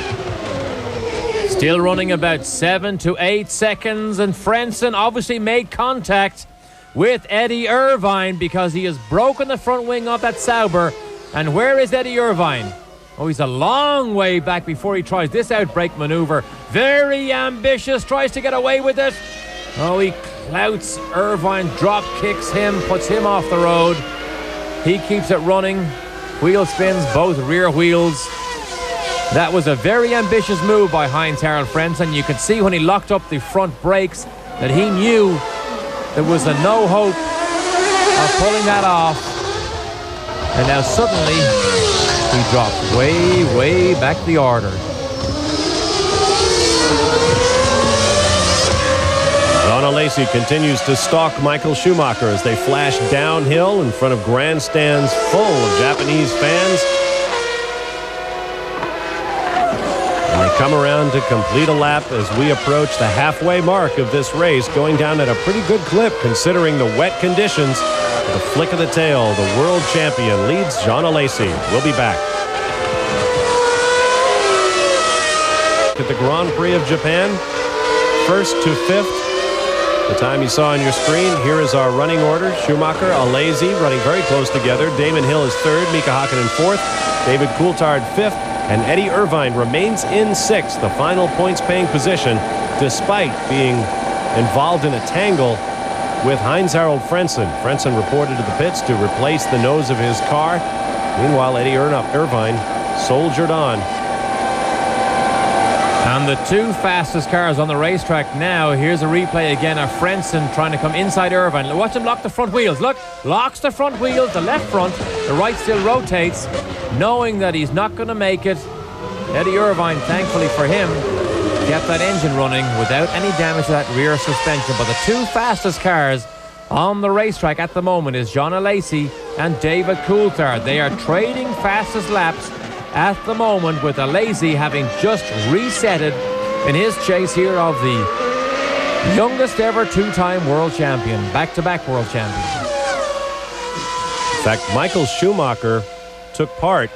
Still running about 7 to 8 seconds, and Frentzen obviously made contact with Eddie Irvine because he has broken the front wing of that Sauber. And where is Eddie Irvine? Oh, he's a long way back before he tries this outbreak maneuver. Very ambitious, tries to get away with it. Oh, he clouts Irvine, drop kicks him, puts him off the road. He keeps it running. Wheel spins, both rear wheels. That was a very ambitious move by Heinz-Harald Frentzen. You could see when he locked up the front brakes that he knew there was a no hope of pulling that off. And now suddenly he dropped way, way back the order. Jean Alesi continues to stalk Michael Schumacher as they flash downhill in front of grandstands full of Japanese fans. And they come around to complete a lap as we approach the halfway mark of this race, going down at a pretty good clip considering the wet conditions. With a flick of the tail, the world champion leads Jean Alesi. We'll be back. At the Grand Prix of Japan, 1st to 5th. The time you saw on your screen, here is our running order. Schumacher, Alesi running very close together. Damon Hill is 3rd, Mika Hakkinen 4th, David Coulthard 5th, and Eddie Irvine remains in 6th, the final points-paying position, despite being involved in a tangle with Heinz-Harald Frentzen. Frentzen reported to the pits to replace the nose of his car. Meanwhile, Eddie Irvine soldiered on. And the 2 fastest cars on the racetrack now. Here's a replay again of Frentzen trying to come inside Irvine. Watch him lock the front wheels. Look, locks the front wheels, the left front, the right still rotates, knowing that he's not going to make it. Eddie Irvine, thankfully for him, kept that engine running without any damage to that rear suspension. But the 2 fastest cars on the racetrack at the moment is Jean Alesi and David Coulthard. They are trading fastest laps at the moment, with Alesi having just resetted in his chase here of the youngest ever 2-time world champion, back-to-back world champion. In fact, Michael Schumacher took part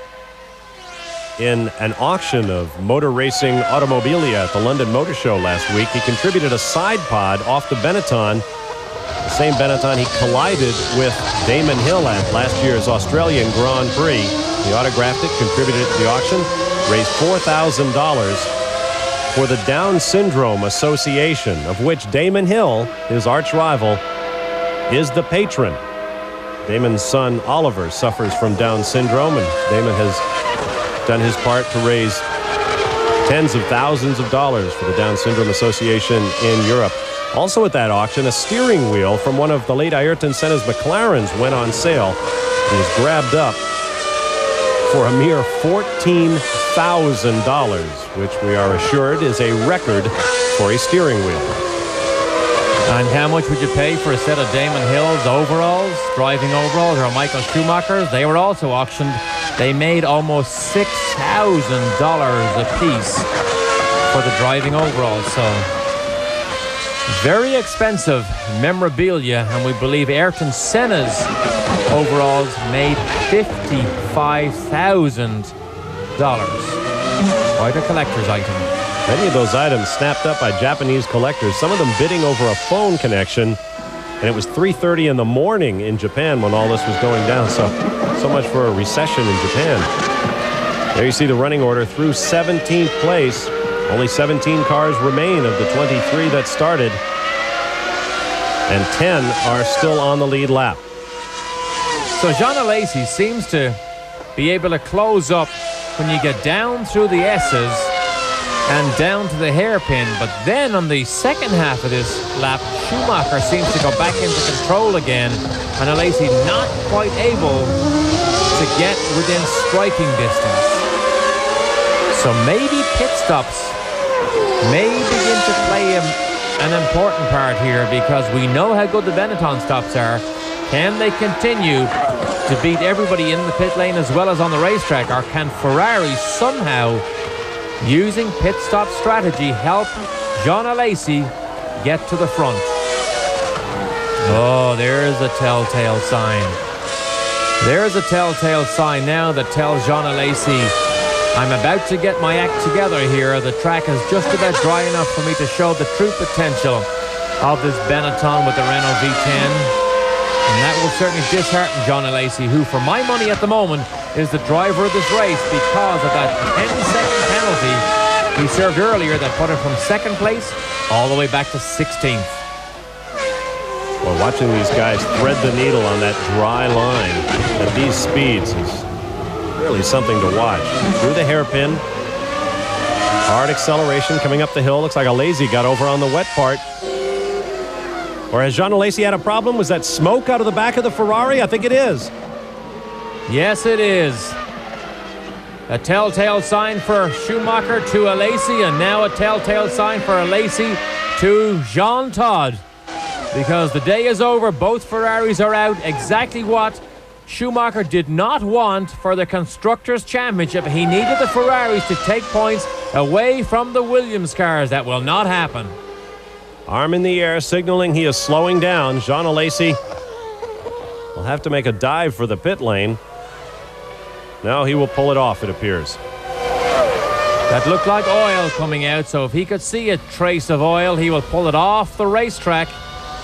in an auction of motor racing automobilia at the London Motor Show last week. He contributed a side pod off the Benetton, the same Benetton he collided with Damon Hill at last year's Australian Grand Prix. He autographed it, contributed it to the auction, raised $4,000 for the Down Syndrome Association, of which Damon Hill, his arch rival, is the patron. Damon's son, Oliver, suffers from Down syndrome, and Damon has done his part to raise tens of thousands of dollars for the Down Syndrome Association in Europe. Also at that auction, a steering wheel from one of the late Ayrton Senna's McLarens went on sale. It was grabbed up for a mere $14,000, which we are assured is a record for a steering wheel. And how much would you pay for a set of Damon Hill's overalls, driving overalls, or Michael Schumacher's? They were also auctioned. They made almost $6,000 a piece for the driving overalls. So very expensive memorabilia, and we believe Ayrton Senna's overalls made $55,000. Quite a collector's item. Many of those items snapped up by Japanese collectors, some of them bidding over a phone connection. And it was 3:30 in the morning in Japan when all this was going down. So much for a recession in Japan. There you see the running order through 17th place. Only 17 cars remain of the 23 that started. And 10 are still on the lead lap. So Jean Alesi seems to be able to close up when you get down through the S's and down to the hairpin. But then on the second half of this lap, Schumacher seems to go back into control again, and Alesi not quite able to get within striking distance. So maybe pit stops may begin to play an important part here, because we know how good the Benetton stops are. Can they continue to beat everybody in the pit lane as well as on the racetrack, or can Ferrari somehow, using pit stop strategy, help Jean Alesi get to the front? Oh, there's a telltale sign. There's a telltale sign now that tells Jean Alesi, I'm about to get my act together here. The track is just about dry enough for me to show the true potential of this Benetton with the Renault V10. And that will certainly dishearten Jean Alesi, who, for my money at the moment, is the driver of this race because of that 10-second penalty he served earlier that put him from second place all the way back to 16th. Well, watching these guys thread the needle on that dry line at these speeds is really something to watch. Through the hairpin, hard acceleration coming up the hill. Looks like Alesi got over on the wet part. Or has Jean Alesi had a problem? Was that smoke out of the back of the Ferrari? I think it is. Yes, it is. A telltale sign for Schumacher to Alesi, and now a telltale sign for Alesi to Jean Todt. Because the day is over, both Ferraris are out. Exactly what Schumacher did not want for the Constructors' Championship. He needed the Ferraris to take points away from the Williams cars. That will not happen. Arm in the air, signaling he is slowing down. Jean Alesi will have to make a dive for the pit lane. Now he will pull it off, it appears. That looked like oil coming out, so if he could see a trace of oil, he will pull it off the racetrack.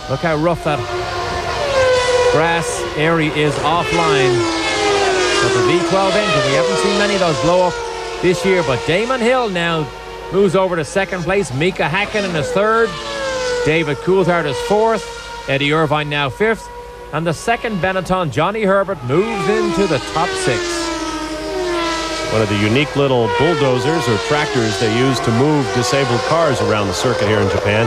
Look how rough that grass area is offline. But the V12 engine, we haven't seen many of those blow up this year, but Damon Hill now moves over to second place. Mika Hakkinen is third. David Coulthard is fourth. Eddie Irvine now fifth. And the second Benetton, Johnny Herbert, moves into the top six. One of the unique little bulldozers or tractors they use to move disabled cars around the circuit here in Japan.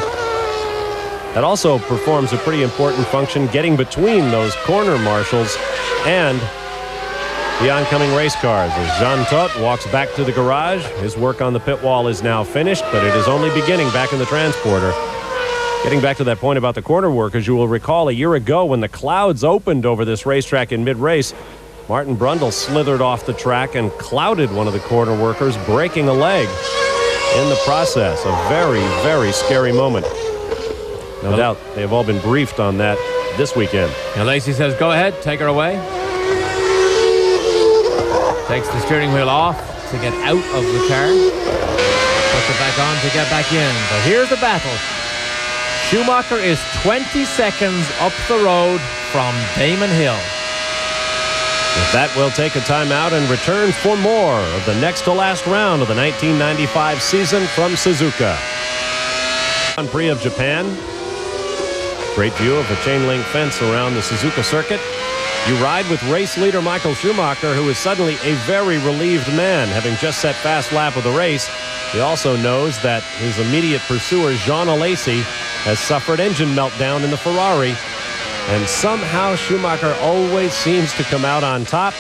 That also performs a pretty important function, getting between those corner marshals and the oncoming race cars. As Jean Todt walks back to the garage, his work on the pit wall is now finished, but it is only beginning back in the transporter. Getting back to that point about the corner workers, you will recall a year ago when the clouds opened over this racetrack in mid-race, Martin Brundle slithered off the track and clouded one of the corner workers, breaking a leg in the process. A very, very scary moment. No doubt they have all been briefed on that this weekend. And Alesi says, go ahead, take her away. Takes the steering wheel off to get out of the car. Puts it back on to get back in. But here's the battle. Schumacher is 20 seconds up the road from Damon Hill. With that, we'll take a timeout and return for more of the next to last round of the 1995 season from Suzuka. Grand Prix of Japan. Great view of a chain link fence around the Suzuka circuit. You ride with race leader Michael Schumacher, who is suddenly a very relieved man, having just set fast lap of the race. He also knows that his immediate pursuer, Jean Alesi, has suffered engine meltdown in the Ferrari. And somehow Schumacher always seems to come out on top.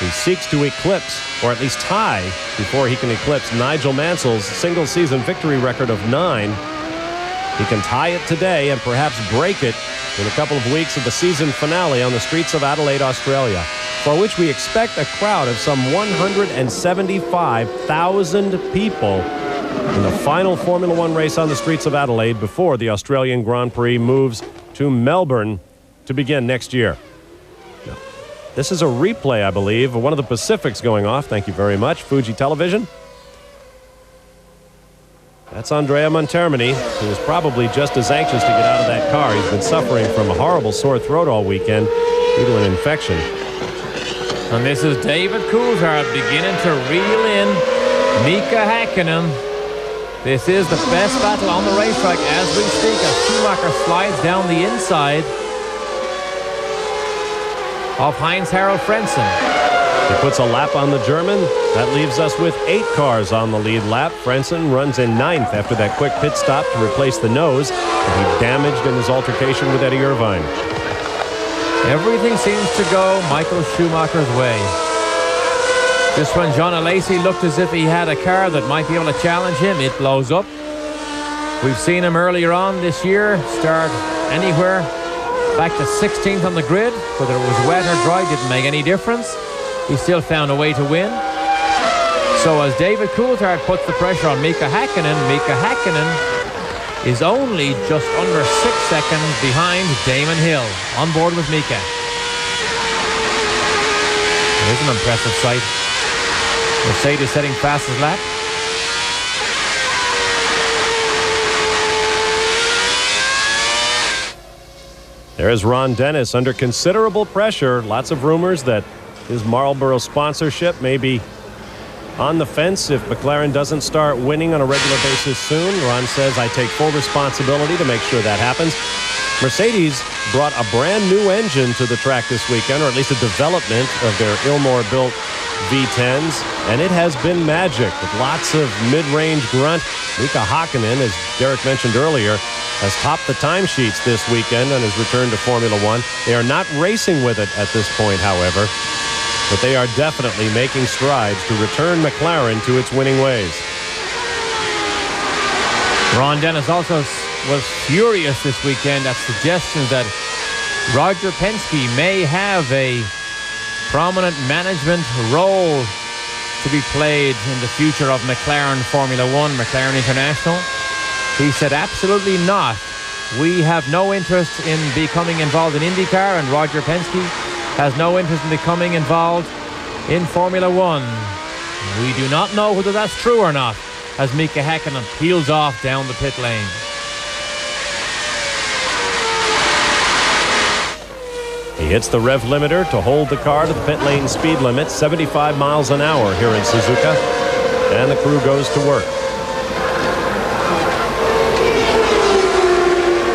He seeks to eclipse, or at least tie, before he can eclipse Nigel Mansell's single-season victory record of 9. He can tie it today and perhaps break it in a couple of weeks of the season finale on the streets of Adelaide, Australia, for which we expect a crowd of some 175,000 people in the final Formula One race on the streets of Adelaide before the Australian Grand Prix moves to Melbourne to begin next year. Now, this is a replay, I believe, of one of the Pacifics going off. Thank you very much, Fuji Television. That's Andrea Montermini, who is probably just as anxious to get out of that car. He's been suffering from a horrible sore throat all weekend due to an infection. And this is David Coulthard beginning to reel in Mika Häkkinen. This is the best battle on the racetrack as we speak, as Schumacher slides down the inside of Heinz-Harald Frentzen. He puts a lap on the German. That leaves us with 8 cars on the lead lap. Frentzen runs in 9th after that quick pit stop to replace the nose that he damaged in his altercation with Eddie Irvine. Everything seems to go Michael Schumacher's way. Just when John Alesi looked as if he had a car that might be able to challenge him, it blows up. We've seen him earlier on this year start anywhere back to 16th on the grid. Whether it was wet or dry didn't make any difference. He still found a way to win. So as David Coulthard puts the pressure on Mika Häkkinen is only just under 6 seconds behind Damon Hill on board with Mika. There's an impressive sight. Mercedes setting fastest lap. There's Ron Dennis under considerable pressure. Lots of rumors that his Marlboro sponsorship may be on the fence if McLaren doesn't start winning on a regular basis soon. Ron says, I take full responsibility to make sure that happens. Mercedes brought a brand new engine to the track this weekend, or at least a development of their Ilmor-built V10s, and it has been magic with lots of mid-range grunt. Mika Häkkinen, as Derek mentioned earlier, has topped the timesheets this weekend on his return to Formula One. They are not racing with it at this point, however, but they are definitely making strides to return McLaren to its winning ways. Ron Dennis also was furious this weekend at suggestions that Roger Penske may have a prominent management role to be played in the future of McLaren Formula One, McLaren International. He said, absolutely not. We have no interest in becoming involved in IndyCar, and Roger Penske has no interest in becoming involved in Formula One. We do not know whether that's true or not, as Mika Häkkinen peels off down the pit lane. He hits the rev limiter to hold the car to the pit lane speed limit, 75 miles an hour here in Suzuka, and the crew goes to work.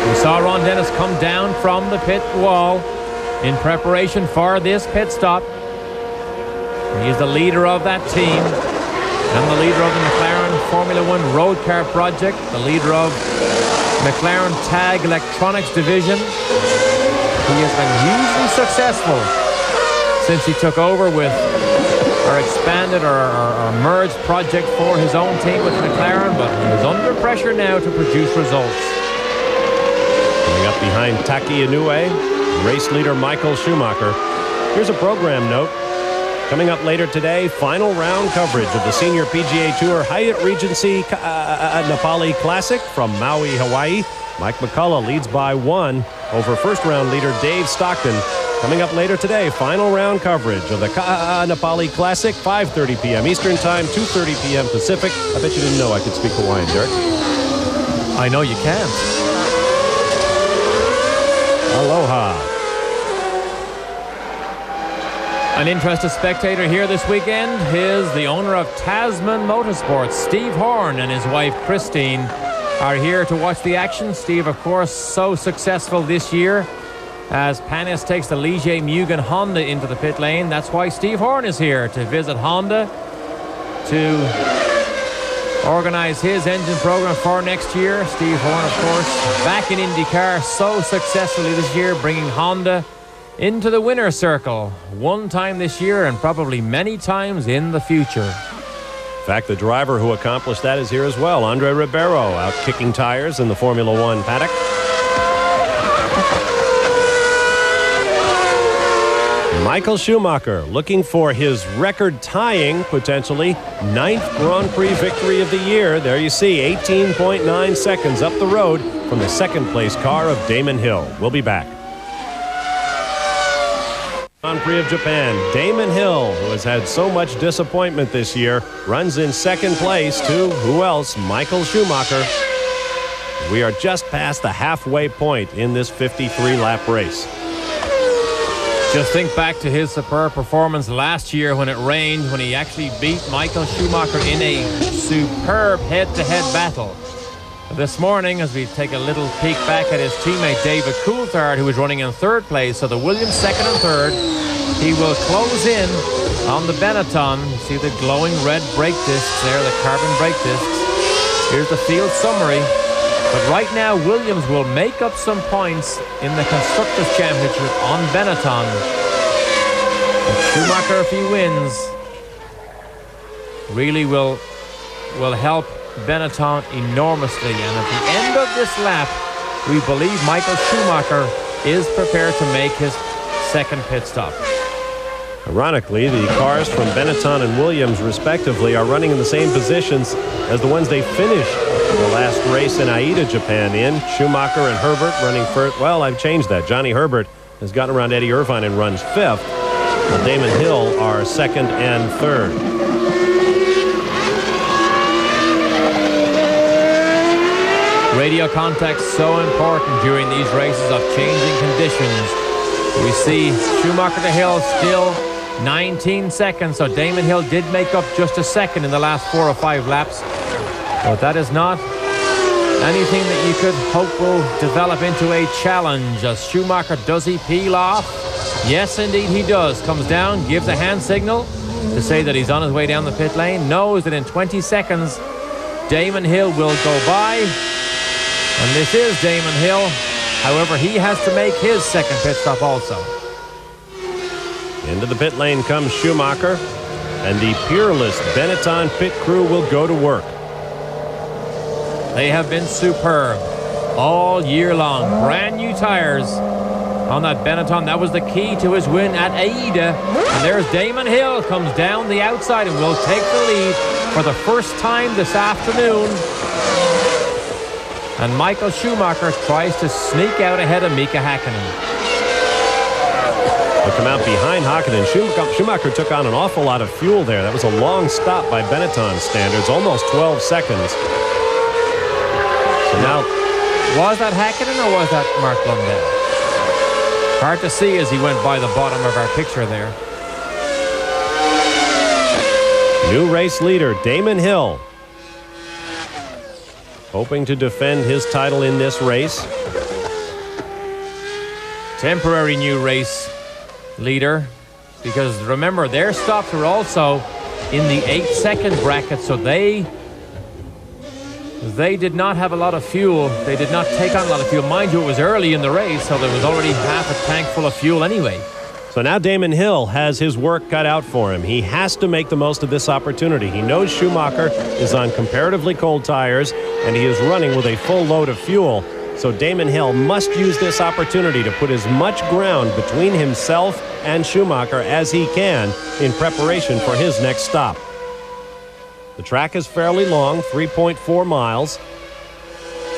We saw Ron Dennis come down from the pit wall in preparation for this pit stop. He is the leader of that team and the leader of the McLaren Formula One road car project, the leader of McLaren Tag Electronics division. He has been hugely successful since he took over with or expanded or merged project for his own team with McLaren, but he is under pressure now to produce results. Coming up behind Taki Inoue, race leader Michael Schumacher. Here's a program note. Coming up later today, final round coverage of the Senior PGA Tour Hyatt Regency Nepali Classic from Maui, Hawaii. Mike McCullough leads by 1 over first-round leader Dave Stockton. Coming up later today, final round coverage of the Nepali Classic, 5:30 p.m. Eastern Time, 2:30 p.m. Pacific. I bet you didn't know I could speak Hawaiian, Derek. I know you can. Aloha. An interested spectator here this weekend is the owner of Tasman Motorsports. Steve Horn and his wife Christine are here to watch the action. Steve, of course, so successful this year as Panis takes the Ligier Mugen Honda into the pit lane. That's why Steve Horn is here, to visit Honda, to organize his engine program for next year. Steve Horn, of course, back in IndyCar so successfully this year, bringing Honda into the winner's circle. One time this year and probably many times in the future. In fact, the driver who accomplished that is here as well. Andre Ribeiro out kicking tires in the Formula One paddock. Michael Schumacher looking for his record-tying, potentially, 9th Grand Prix victory of the year. There you see, 18.9 seconds up the road from the second-place car of Damon Hill. We'll be back. Grand Prix of Japan, Damon Hill, who has had so much disappointment this year, runs in second place to, who else? Michael Schumacher. We are just past the halfway point in this 53-lap race. Just think back to his superb performance last year when it rained, when he actually beat Michael Schumacher in a superb head-to-head battle. This morning, as we take a little peek back at his teammate David Coulthard, who was running in third place, so the Williams second and third, he will close in on the Benetton. You see the glowing red brake discs there, the carbon brake discs. Here's the field summary. But right now, Williams will make up some points in the Constructors' Championship on Benetton. And Schumacher, if he wins, really will help Benetton enormously. And at the end of this lap, we believe Michael Schumacher is prepared to make his second pit stop. Ironically, the cars from Benetton and Williams, respectively, are running in the same positions as the ones they finished the last race in Aida, Japan in. Schumacher and Herbert running first. Well, I've changed that. Johnny Herbert has gotten around Eddie Irvine and runs fifth. While Damon Hill are second and third. Radio contact so important during these races of changing conditions. We see Schumacher to Hill still 19 seconds, so Damon Hill did make up just a second in the last 4 or 5 laps. But that is not anything that you could hope will develop into a challenge. As Schumacher, does he peel off? Yes, indeed he does. Comes down, gives a hand signal to say that he's on his way down the pit lane. Knows that in 20 seconds, Damon Hill will go by. And this is Damon Hill. However, he has to make his second pit stop also. Into the pit lane comes Schumacher, and the peerless Benetton pit crew will go to work. They have been superb all year long. Brand new tires on that Benetton. That was the key to his win at Aida. And there's Damon Hill, comes down the outside and will take the lead for the first time this afternoon. And Michael Schumacher tries to sneak out ahead of Mika Häkkinen. They'll come out behind Häkkinen. Schumacher took on an awful lot of fuel there. That was a long stop by Benetton standards, almost 12 seconds. So now, was that Häkkinen or was that Mark Blundell? Hard to see as he went by the bottom of our picture there. New race leader, Damon Hill, hoping to defend his title in this race. Temporary new race leader, because remember, their stops were also in the 8-second bracket, so they did not have a lot of fuel. They did not take on a lot of fuel. Mind you, it was early in the race, so there was already half a tank full of fuel anyway. So now Damon Hill has his work cut out for him. He has to make the most of this opportunity. He knows Schumacher is on comparatively cold tires, and he is running with a full load of fuel. So Damon Hill must use this opportunity to put as much ground between himself and Schumacher as he can in preparation for his next stop. The track is fairly long, 3.4 miles.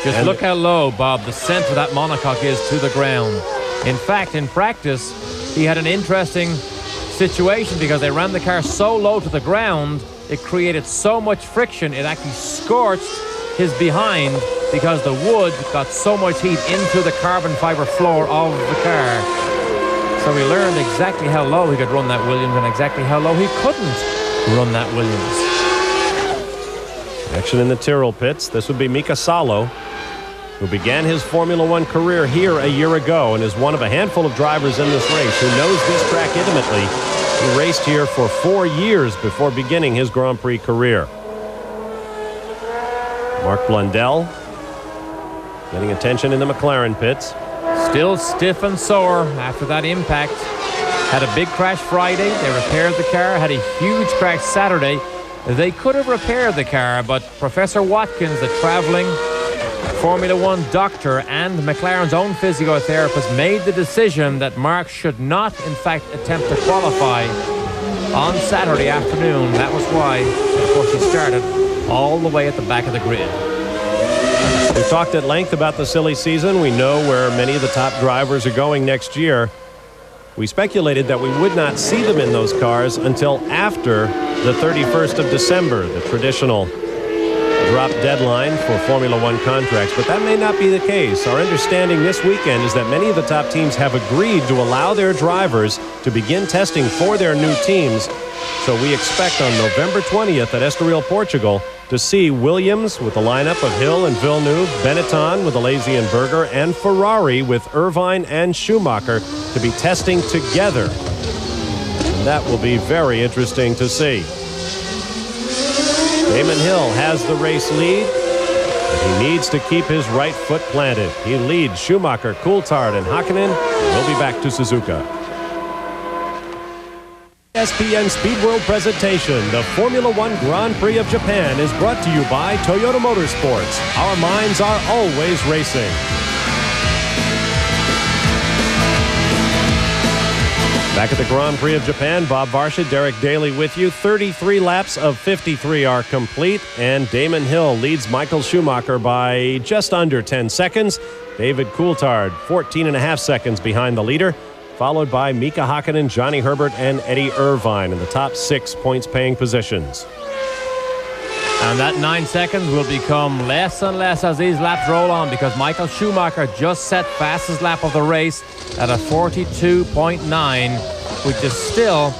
Just look how low, Bob, the center of that monocoque is to the ground. In fact, in practice, he had an interesting situation because they ran the car so low to the ground, it created so much friction, it actually scorched his behind because the wood got so much heat into the carbon fiber floor of the car. So he learned exactly how low he could run that Williams and exactly how low he couldn't run that Williams. Action in the Tyrrell pits. This would be Mika Salo, who began his Formula One career here a year ago and is one of a handful of drivers in this race who knows this track intimately. He raced here for 4 years before beginning his Grand Prix career. Mark Blundell getting attention in the McLaren pits. Still stiff and sore after that impact. Had a big crash Friday. They repaired the car. Had a huge crash Saturday. They could have repaired the car, but Professor Watkins, the traveling Formula One doctor and McLaren's own physiotherapist, made the decision that Mark should not, in fact, attempt to qualify on Saturday afternoon. That was why, of course, he started all the way at the back of the grid. We've talked at length about the silly season. We know where many of the top drivers are going next year. We speculated that we would not see them in those cars until after the 31st of December, the traditional drop deadline for Formula One contracts, but that may not be the case. Our understanding this weekend is that many of the top teams have agreed to allow their drivers to begin testing for their new teams. So we expect on November 20th at Estoril, Portugal, to see Williams with the lineup of Hill and Villeneuve, Benetton with Alesi and Berger, and Ferrari with Irvine and Schumacher to be testing together. And that will be very interesting to see. Damon Hill has the race lead, but he needs to keep his right foot planted. He leads Schumacher, Coulthard, and Hakkinen. We'll be back to Suzuka. ESPN Speed World presentation, the Formula One Grand Prix of Japan, is brought to you by Toyota Motorsports. Our minds are always racing. Back at the Grand Prix of Japan, Bob Varsha, Derek Daly with you. 33 laps of 53 are complete, and Damon Hill leads Michael Schumacher by just under 10 seconds. David Coulthard, 14.5 seconds behind the leader, followed by Mika Hakkinen, Johnny Herbert, and Eddie Irvine in the top 6 points-paying positions. And that 9 seconds will become less and less as these laps roll on, because Michael Schumacher just set fastest lap of the race at a 42.9, which is still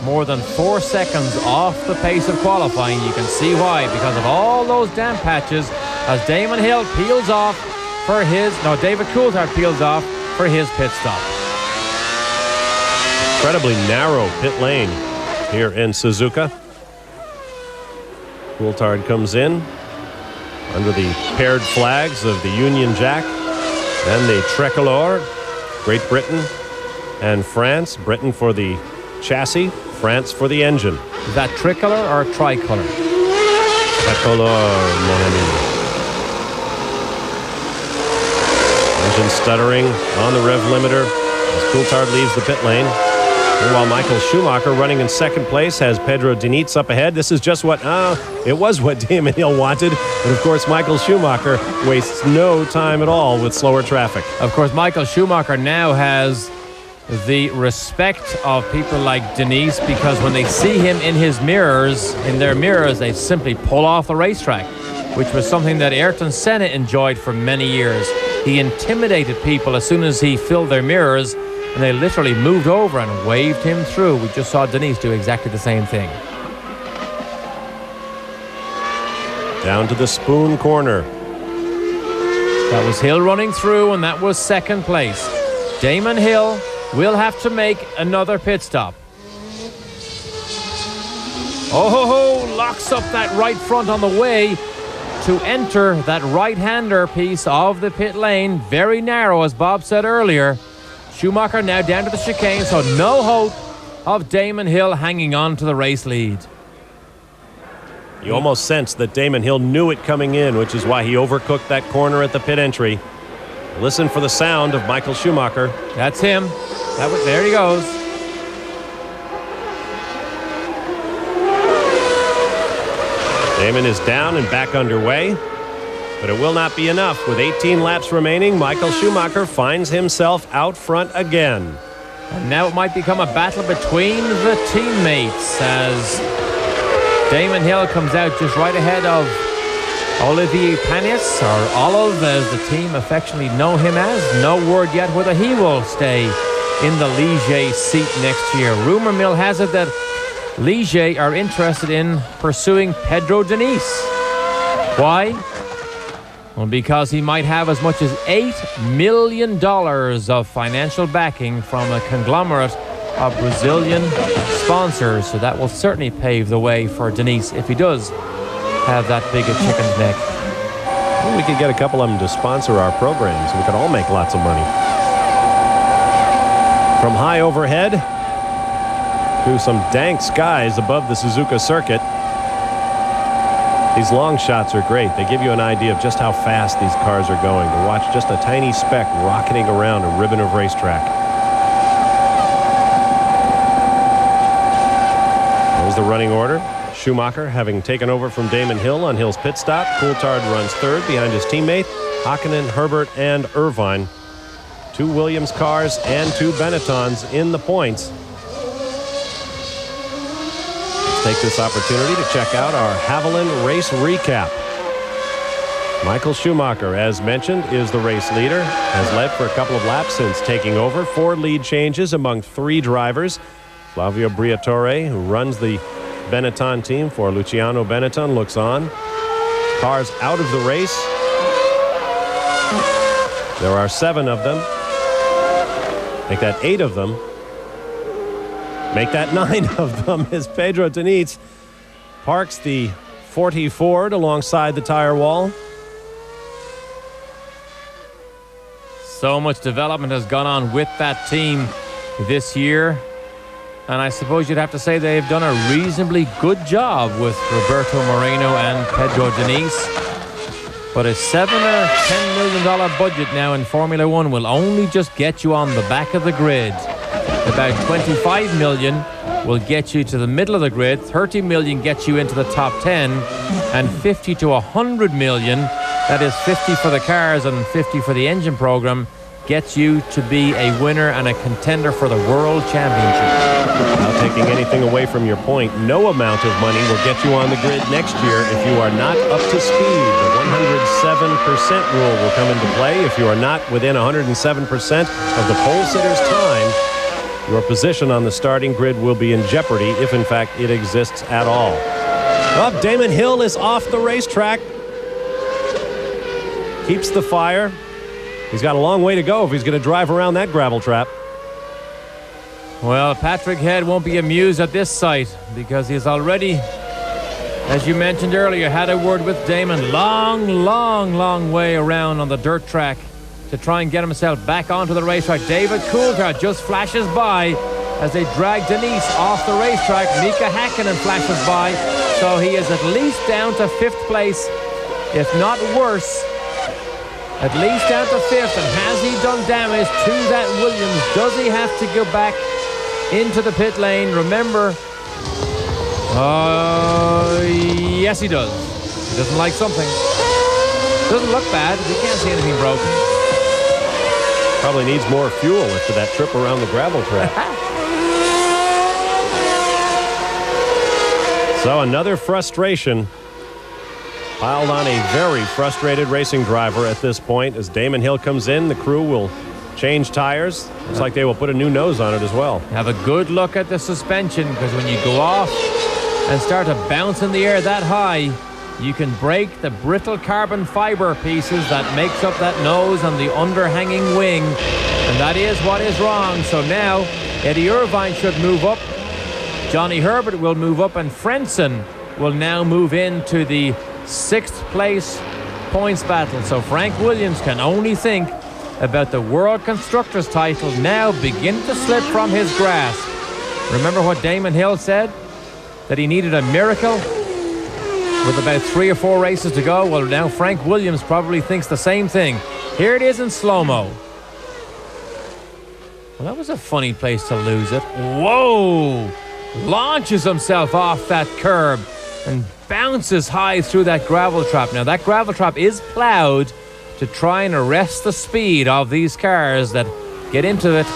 more than 4 seconds off the pace of qualifying. You can see why, because of all those damp patches as Damon Hill peels off for his, David Coulthard peels off for his pit stop. Incredibly narrow pit lane here in Suzuka. Coulthard comes in under the paired flags of the Union Jack and the Tricolor, Great Britain and France. Britain for the chassis, France for the engine. Is that tricolor or tricolor? Tricolor, mon ami. Engine stuttering on the rev limiter as Coulthard leaves the pit lane. Meanwhile, Michael Schumacher, running in second place, has Pedro Diniz up ahead. This is just what, it was what Damon Hill wanted. And of course, Michael Schumacher wastes no time at all with slower traffic. Of course, Michael Schumacher now has the respect of people like Diniz, because when they see him in their mirrors, they simply pull off the racetrack, which was something that Ayrton Senna enjoyed for many years. He intimidated people as soon as he filled their mirrors, and they literally moved over and waved him through. We just saw Diniz do exactly the same thing. Down to the Spoon corner. That was Hill running through, and that was second place. Damon Hill will have to make another pit stop. Locks up that right front on the way to enter that right-hander piece of the pit lane. Very narrow, as Bob said earlier. Schumacher now down to the chicane, so no hope of Damon Hill hanging on to the race lead. You almost sense that Damon Hill knew it coming in, which is why he overcooked that corner at the pit entry. Listen for the sound of Michael Schumacher. That's him. There he goes. Damon is down and back underway, but it will not be enough. With 18 laps remaining, Michael Schumacher finds himself out front again. And now it might become a battle between the teammates as Damon Hill comes out just right ahead of Olivier Panis, or Olive as the team affectionately know him as. No word yet whether he will stay in the Ligier seat next year. Rumor mill has it that Ligier are interested in pursuing Pedro Diniz. Why? Well, because he might have as much as $8 million of financial backing from a conglomerate of Brazilian sponsors. So that will certainly pave the way for Diniz if he does have that big a chicken's neck. Well, we could get a couple of them to sponsor our programs. We could all make lots of money. From high overhead to some dank skies above the Suzuka circuit. These long shots are great. They give you an idea of just how fast these cars are going. To watch just a tiny speck rocketing around a ribbon of racetrack. There's the running order. Schumacher having taken over from Damon Hill on Hill's pit stop. Coulthard runs third behind his teammate. Hakkinen, Herbert, and Irvine. 2 Williams cars and 2 Benettons in the points. Let's take this opportunity to check out our Haviland race recap. Michael Schumacher, as mentioned, is the race leader. Has led for a couple of laps since taking over. 4 lead changes among 3 drivers. Flavio Briatore, who runs the Benetton team for Luciano Benetton, looks on. Cars out of the race. There are 7 of them. Make that 8 of them. Make that 9 of them as Pedro Diniz parks the 40 Ford alongside the tire wall. So much development has gone on with that team this year. And I suppose you'd have to say they've done a reasonably good job with Roberto Moreno and Pedro Diniz. But a $7 or $10 million budget now in Formula One will only just get you on the back of the grid. About $25 million will get you to the middle of the grid. $30 million gets you into the top 10. And $50 to $100 million, that is 50 for the cars and 50 for the engine program, gets you to be a winner and a contender for the World Championship. Without taking anything away from your point, no amount of money will get you on the grid next year if you are not up to speed. The 107% rule will come into play. If you are not within 107% of the pole sitter's time, your position on the starting grid will be in jeopardy if, in fact, it exists at all. Well, Damon Hill is off the racetrack. Keeps the fire. He's got a long way to go if he's going to drive around that gravel trap. Well, Patrick Head won't be amused at this sight because he's already, as you mentioned earlier, had a word with Damon. Long way around on the dirt track to try and get himself back onto the racetrack. David Coulthard just flashes by as they drag Diniz off the racetrack. Mika Hakkinen flashes by, so he is at least down to 5th place, if not worse. At least down to 5th, and has he done damage to that Williams? Does he have to go back into the pit lane? Remember, yes he does. He doesn't like something. Doesn't look bad. He can't see anything broken. Probably needs more fuel after that trip around the gravel track. So another frustration piled on a very frustrated racing driver at this point. As Damon Hill comes in, the crew will change tires. Looks like they will put a new nose on it as well. Have a good look at the suspension, because when you go off and start to bounce in the air that high, you can break the brittle carbon fiber pieces that makes up that nose and the underhanging wing, and that is what is wrong. So now Eddie Irvine should move up, Johnny Herbert will move up, and Frentzen will now move into the 6th place points battle. So Frank Williams can only think about the World Constructors title now beginning to slip from his grasp. Remember what Damon Hill said? That he needed a miracle with about 3 or 4 races to go. Well, now Frank Williams probably thinks the same thing. Here it is in slow-mo. Well, that was a funny place to lose it. Whoa! Launches himself off that curb and bounces high through that gravel trap. Now, that gravel trap is plowed to try and arrest the speed of these cars that get into it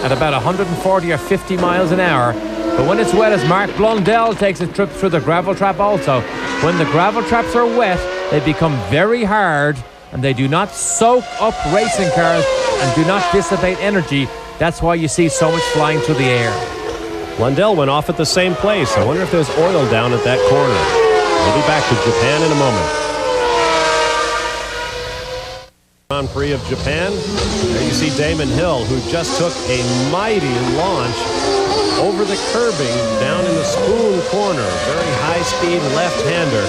at about 140 or 50 miles an hour. But when it's wet, as Mark Blundell takes a trip through the gravel trap also, when the gravel traps are wet, they become very hard and they do not soak up racing cars and do not dissipate energy. That's why you see so much flying through the air. Blundell went off at the same place. I wonder if there's oil down at that corner. We'll be back to Japan in a moment. Grand Prix of Japan. There you see Damon Hill, who just took a mighty launch over the curbing down in the spoon corner. Very high-speed left-hander.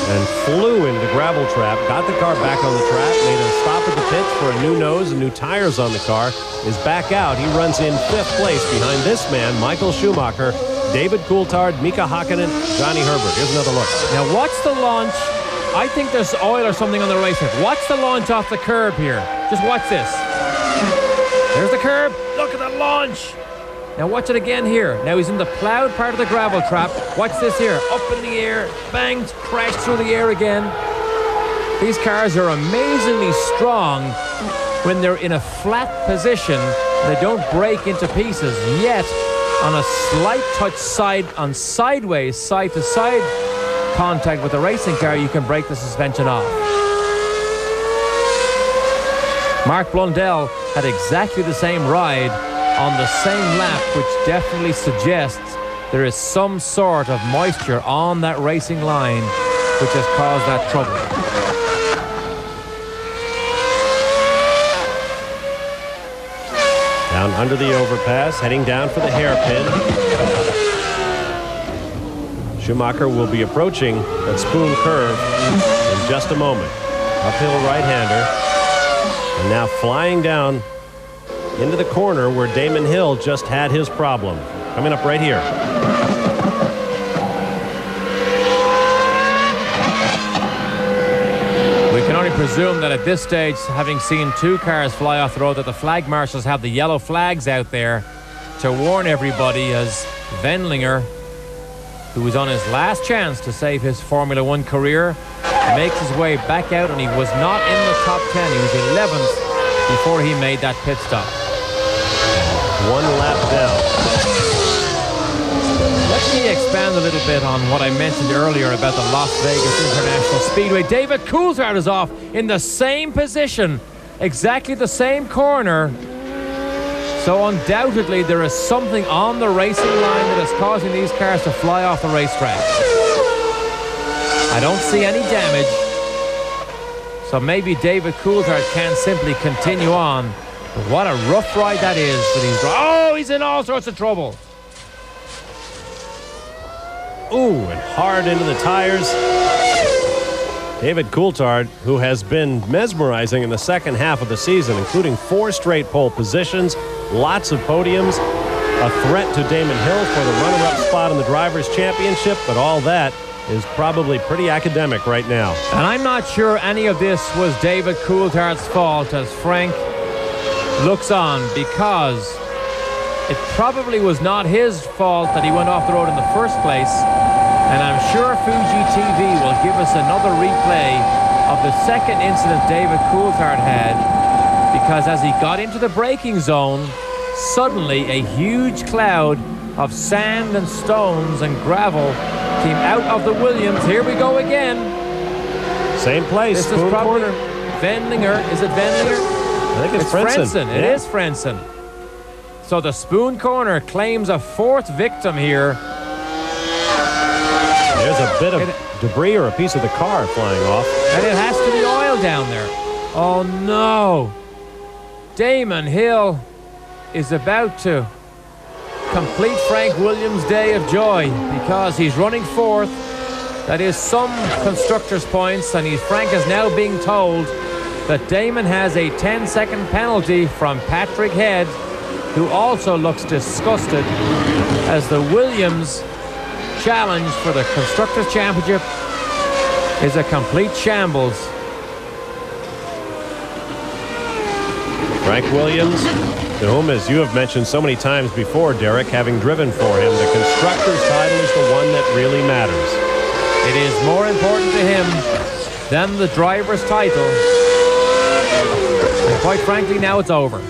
and flew into the gravel trap, got the car back on the track, made a stop at the pits for a new nose and new tires on the car, is back out. He runs in 5th place behind this man, Michael Schumacher, David Coulthard, Mika Hakkinen, Johnny Herbert. Here's another look. Now, what's the launch? I think there's oil or something on the racetrack. Watch the launch off the curb here. Just watch this. There's the curb. Look at the launch. Now watch it again here. Now he's in the plowed part of the gravel trap. Watch this here. Up in the air. Banged. Crashed through the air again. These cars are amazingly strong when they're in a flat position. They don't break into pieces. Yet, on a slight touch sideways, side-to-side contact with the racing car, you can break the suspension off. Mark Blundell had exactly the same ride on the same lap, which definitely suggests there is some sort of moisture on that racing line which has caused that trouble. Down under the overpass, heading down for the hairpin. Schumacher will be approaching that spoon curve in just a moment. Uphill right-hander. And now flying down into the corner where Damon Hill just had his problem. Coming up right here. We can only presume that at this stage, having seen 2 cars fly off the road, that the flag marshals have the yellow flags out there to warn everybody, as Wendlinger, who was on his last chance to save his Formula One career, makes his way back out, and he was not in the top 10. He was 11th before he made that pit stop. 1 lap down. Let me expand a little bit on what I mentioned earlier about the Las Vegas International Speedway. David Coulthard is off in the same position, exactly the same corner. So undoubtedly there is something on the racing line that is causing these cars to fly off the racetrack. I don't see any damage. So maybe David Coulthard can simply continue on. But what a rough ride that is for these. Oh, he's in all sorts of trouble. Ooh, and hard into the tires. David Coulthard, who has been mesmerizing in the second half of the season, including 4 straight pole positions, lots of podiums, a threat to Damon Hill for the runner-up spot in the Drivers' Championship, but all that is probably pretty academic right now. And I'm not sure any of this was David Coulthard's fault, as Frank looks on, because it probably was not his fault that he went off the road in the first place. And I'm sure Fuji TV will give us another replay of the second incident David Coulthard had, because as he got into the braking zone, suddenly a huge cloud of sand and stones and gravel came out of the Williams. Here we go again. Same place. This is probably corner. Wendlinger. Is it Wendlinger? I think it's Frentzen. It is Frentzen. So the spoon corner claims a 4th victim here. There's a bit of debris or a piece of the car flying off. And it has to be oil down there. Oh no. Damon Hill is about to complete Frank Williams' day of joy, because he's running 4th. That is some constructors' points, and Frank is now being told that Damon has a 10-second penalty from Patrick Head, who also looks disgusted, as the Williams challenge for the Constructors' Championship is a complete shambles. Frank Williams, to whom, as you have mentioned so many times before, Derek, having driven for him, the Constructors' title is the one that really matters. It is more important to him than the driver's title. And quite frankly, now it's over.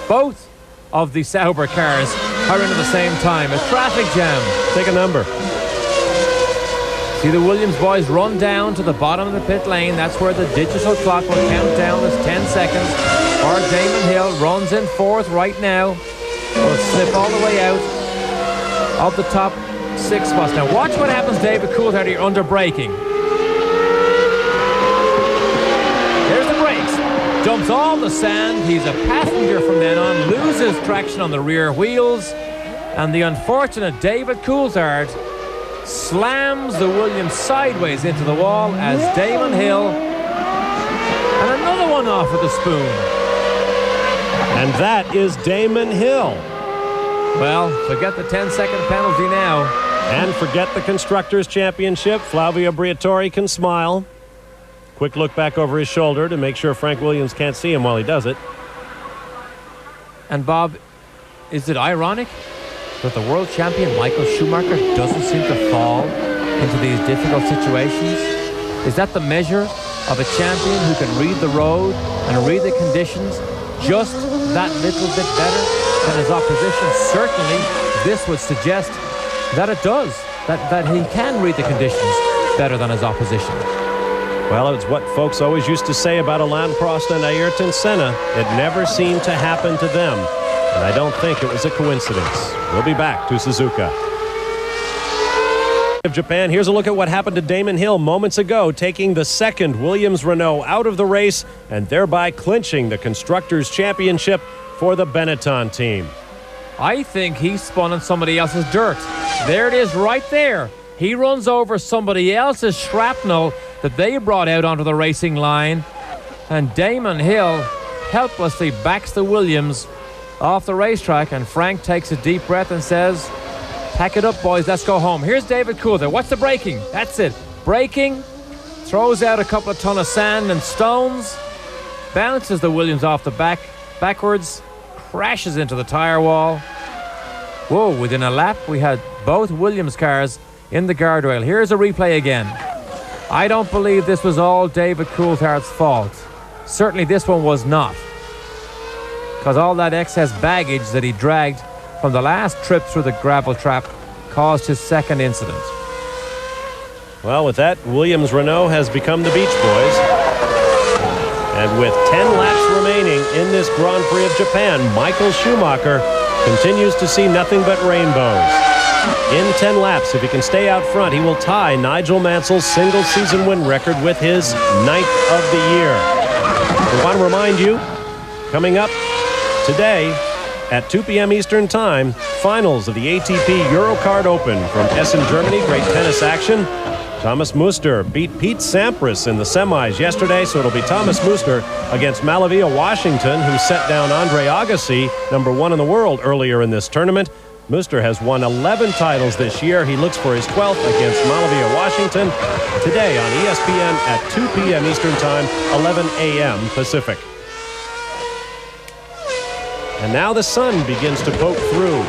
Both of the Sauber cars are in at the same time. A traffic jam. Take a number. See the Williams boys run down to the bottom of the pit lane. That's where the digital clock will count down as 10 seconds. Or Damon Hill runs in 4th right now. Will slip all the way out of the top 6 spots. Now watch what happens, David Coulthard, here under braking. There's the brakes. Dumps all the sand. He's a passenger from then on. Loses traction on the rear wheels. And the unfortunate David Coulthard slams the Williams sideways into the wall as Damon Hill, and another one off with the spoon. And that is Damon Hill. Well, forget the 10-second penalty now. And forget the Constructors' Championship. Flavio Briatore can smile. Quick look back over his shoulder to make sure Frank Williams can't see him while he does it. And Bob, is it ironic that the world champion Michael Schumacher doesn't seem to fall into these difficult situations? Is that the measure of a champion who can read the road and read the conditions just that little bit better than his opposition? Certainly, this would suggest that it does, that he can read the conditions better than his opposition. Well, it's what folks always used to say about Alain Prost and Ayrton Senna. It never seemed to happen to them. And I don't think it was a coincidence. We'll be back to Suzuka. Of Japan, here's a look at what happened to Damon Hill moments ago, taking the second Williams-Renault out of the race and thereby clinching the Constructors' Championship for the Benetton team. I think he spun on somebody else's dirt. There it is right there. He runs over somebody else's shrapnel that they brought out onto the racing line, and Damon Hill helplessly backs the Williams off the racetrack, and Frank takes a deep breath and says, pack it up, boys, let's go home. Here's David Coulthard. What's the braking? That's it. Braking, throws out a couple of ton of sand and stones, bounces the Williams off the backwards, crashes into the tire wall. Whoa, within a lap, we had both Williams cars in the guardrail. Here's a replay again. I don't believe this was all David Coulthard's fault. Certainly this one was not, because all that excess baggage that he dragged from the last trip through the gravel trap caused his second incident. Well, with that, Williams-Renault has become the Beach Boys. And with 10 laps remaining in this Grand Prix of Japan, Michael Schumacher continues to see nothing but rainbows. In 10 laps, if he can stay out front, he will tie Nigel Mansell's single-season win record with his 9th of the year. We want to remind you, coming up today at 2 p.m. Eastern Time, finals of the ATP Eurocard Open from Essen, Germany. Great tennis action. Thomas Muster beat Pete Sampras in the semis yesterday, so it'll be Thomas Muster against Malavia Washington, who set down Andre Agassi, #1 in the world, earlier in this tournament. Muster has won 11 titles this year. He looks for his 12th against Malavia Washington today on ESPN at 2 p.m. Eastern Time, 11 a.m. Pacific. And now the sun begins to poke through.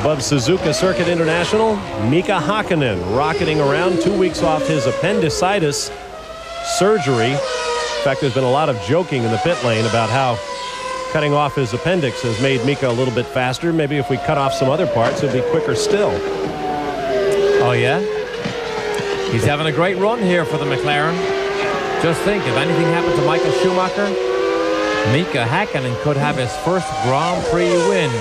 Above Suzuka Circuit International, Mika Hakkinen rocketing around, 2 weeks off his appendicitis surgery. In fact, there's been a lot of joking in the pit lane about how cutting off his appendix has made Mika a little bit faster. Maybe if we cut off some other parts, it'd be quicker still. Oh, yeah? He's having a great run here for the McLaren. Just think, if anything happened to Michael Schumacher, Mika Hakkinen could have his first Grand Prix win.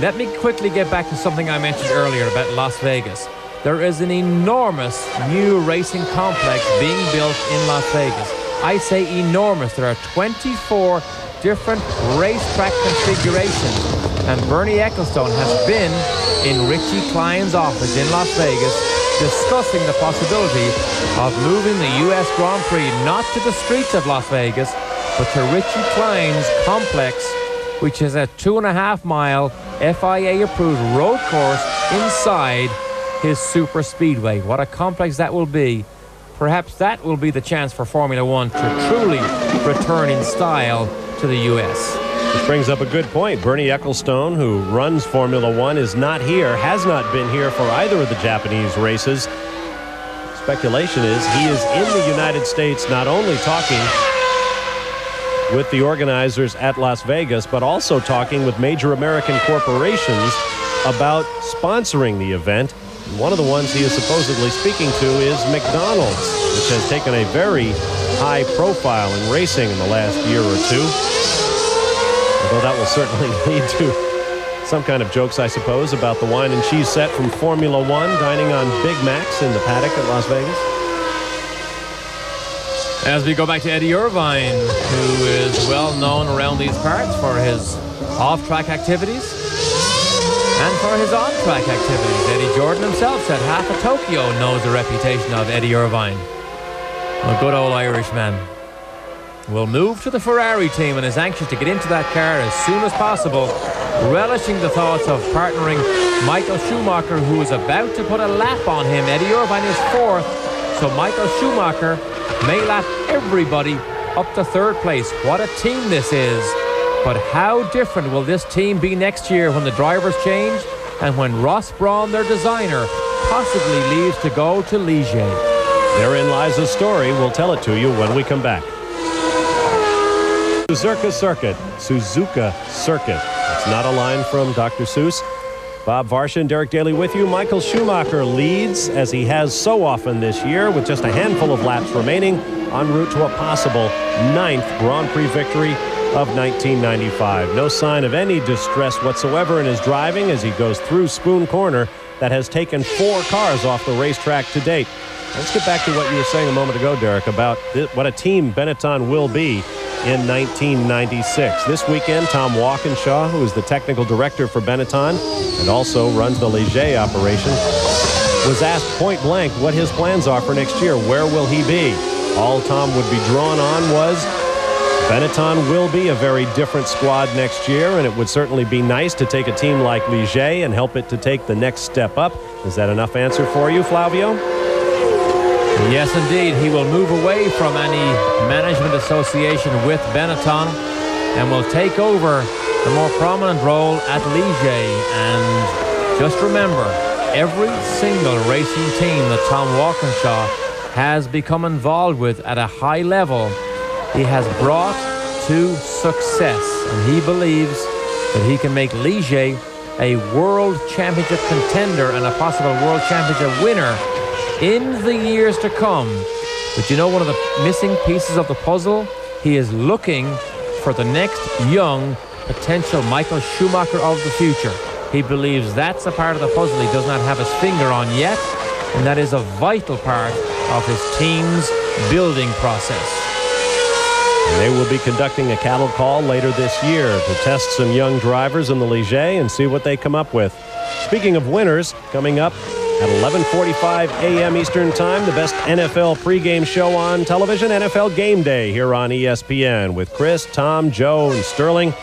Let me quickly get back to something I mentioned earlier about Las Vegas. There is an enormous new racing complex being built in Las Vegas. I say enormous. There are 24 different racetrack configurations. And Bernie Ecclestone has been in Richie Klein's office in Las Vegas discussing the possibility of moving the U.S. Grand Prix not to the streets of Las Vegas, but to Richie Klein's complex, which is a 2.5-mile FIA-approved road course inside his super speedway. What a complex that will be. Perhaps that will be the chance for Formula One to truly return in style to the U.S. This brings up a good point. Bernie Ecclestone, who runs Formula One, is not here, has not been here for either of the Japanese races. Speculation is he is in the United States not only talking with the organizers at Las Vegas, but also talking with major American corporations about sponsoring the event. And one of the ones he is supposedly speaking to is McDonald's, which has taken a very high profile in racing in the last year or two. Although that will certainly lead to some kind of jokes, I suppose, about the wine and cheese set from Formula One dining on Big Macs in the paddock at Las Vegas. As we go back to Eddie Irvine, who is well known around these parts for his off-track activities. And for his on-track activities, Eddie Jordan himself said half of Tokyo knows the reputation of Eddie Irvine. A good old Irishman. Will move to the Ferrari team and is anxious to get into that car as soon as possible, relishing the thoughts of partnering Michael Schumacher, who is about to put a lap on him. Eddie Irvine is fourth, so Michael Schumacher may lap everybody up to third place. What a team this is. But how different will this team be next year when the drivers change and when Ross Brawn, their designer, possibly leaves to go to Ligier? Therein lies a story. We'll tell it to you when we come back. Suzuka Circuit. It's not a line from Dr. Seuss. Bob Varsha and Derek Daly with you. Michael Schumacher leads, as he has so often this year, with just a handful of laps remaining, en route to a possible 9th Grand Prix victory of 1995. No sign of any distress whatsoever in his driving as he goes through Spoon Corner that has taken 4 cars off the racetrack to date. Let's get back to what you were saying a moment ago, Derek, about what a team Benetton will be in 1996. This weekend, Tom Walkinshaw, who is the technical director for Benetton and also runs the Ligier operation, was asked point blank what his plans are for next year. Where will he be? All Tom would be drawn on was Benetton will be a very different squad next year, and it would certainly be nice to take a team like Ligier and help it to take the next step up. Is that enough answer for you, Flavio? Yes, indeed. He will move away from any management association with Benetton and will take over the more prominent role at Ligier. And just remember, every single racing team that Tom Walkinshaw has become involved with at a high level, he has brought to success. And he believes that he can make Ligier a world championship contender and a possible world championship winner in the years to come. But you know, one of the missing pieces of the puzzle, he is looking for the next young potential Michael Schumacher of the future. He believes that's a part of the puzzle he does not have his finger on yet, and that is a vital part of his team's building process. And they will be conducting a cattle call later this year to test some young drivers in the Ligier and see what they come up with. Speaking of winners, coming up at 11:45 a.m. Eastern Time, the best NFL pregame show on television, NFL Game Day here on ESPN with Chris, Tom, Joe, and Sterling.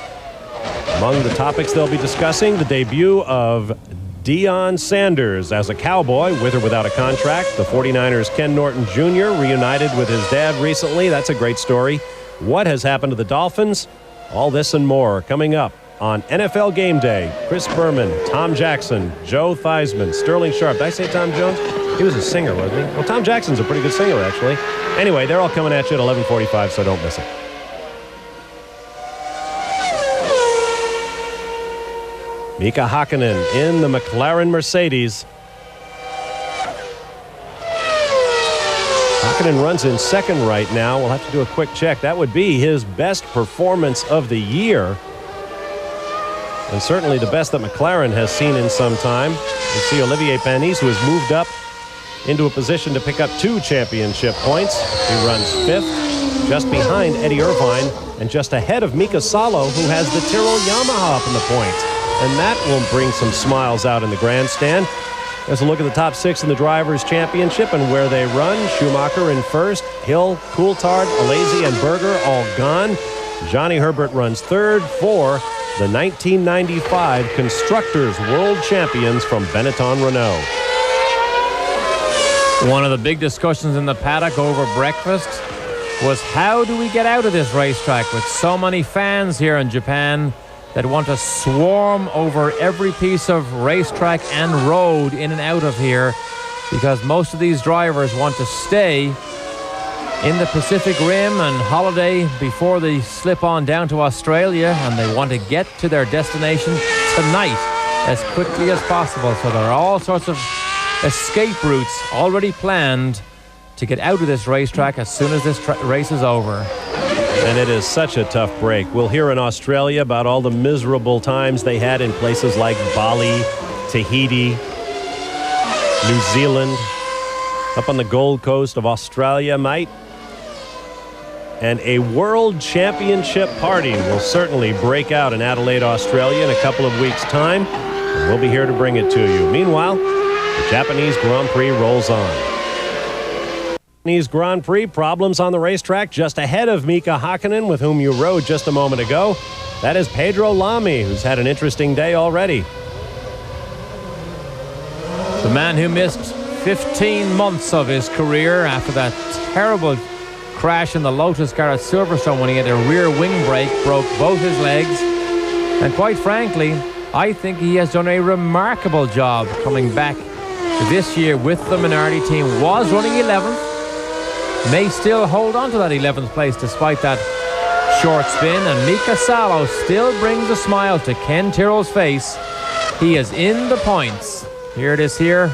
Among the topics they'll be discussing, the debut of Deion Sanders as a Cowboy, with or without a contract. The 49ers' Ken Norton Jr. reunited with his dad recently. That's a great story. What has happened to the Dolphins? All this and more coming up on NFL Game Day. Chris Berman, Tom Jackson, Joe Theismann, Sterling Sharp. Did I say Tom Jones? He was a singer, wasn't he? Well, Tom Jackson's a pretty good singer, actually. Anyway, they're all coming at you at 11:45, so don't miss it. Mika Hakkinen in the McLaren Mercedes. Hakkinen runs in second right now. We'll have to do a quick check. That would be his best performance of the year, and certainly the best that McLaren has seen in some time. You see Olivier Panis, who has moved up into a position to pick up 2 championship points. He runs 5th, just behind Eddie Irvine, and just ahead of Mika Salo, who has the Tyrrell Yamaha up in the points. And that will bring some smiles out in the grandstand. There's a look at the top 6 in the Drivers' Championship and where they run. Schumacher in first, Hill, Coulthard, Alesi, and Berger all gone. Johnny Herbert runs third for the 1995 Constructors World Champions from Benetton Renault. One of the big discussions in the paddock over breakfast was, how do we get out of this racetrack with so many fans here in Japan that want to swarm over every piece of racetrack and road in and out of here, because most of these drivers want to stay in the Pacific Rim and holiday before they slip on down to Australia, and they want to get to their destination tonight as quickly as possible. So there are all sorts of escape routes already planned to get out of this racetrack as soon as this race is over. And it is such a tough break. We'll hear in Australia about all the miserable times they had in places like Bali, Tahiti, New Zealand, up on the Gold Coast of Australia, mate. And a World Championship party will certainly break out in Adelaide, Australia in a couple of weeks' time. We'll be here to bring it to you. Meanwhile, the Japanese Grand Prix rolls on. Japanese Grand Prix problems on the racetrack just ahead of Mika Hakkinen, with whom you rode just a moment ago. That is Pedro Lamy, who's had an interesting day already. The man who missed 15 months of his career after that terrible crash in the Lotus car at Silverstone when he had a rear wing brake, broke both his legs. And quite frankly, I think he has done a remarkable job coming back this year with the Minardi team. Was running 11th, may still hold on to that 11th place despite that short spin. And Mika Salo still brings a smile to Ken Tyrrell's face. He is in the points. Here it is here.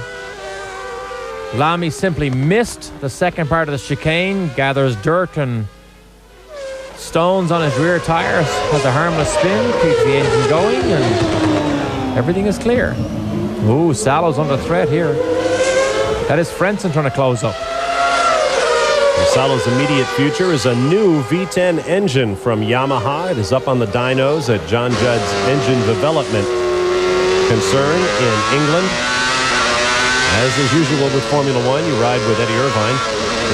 Lamy simply missed the second part of the chicane, gathers dirt and stones on his rear tires, has a harmless spin, keeps the engine going, and everything is clear. Ooh, Salo's under threat here. That is Frentzen trying to close up. Salo's immediate future is a new V10 engine from Yamaha. It is up on the dynos at John Judd's engine development concern in England. As is usual with Formula One, you ride with Eddie Irvine.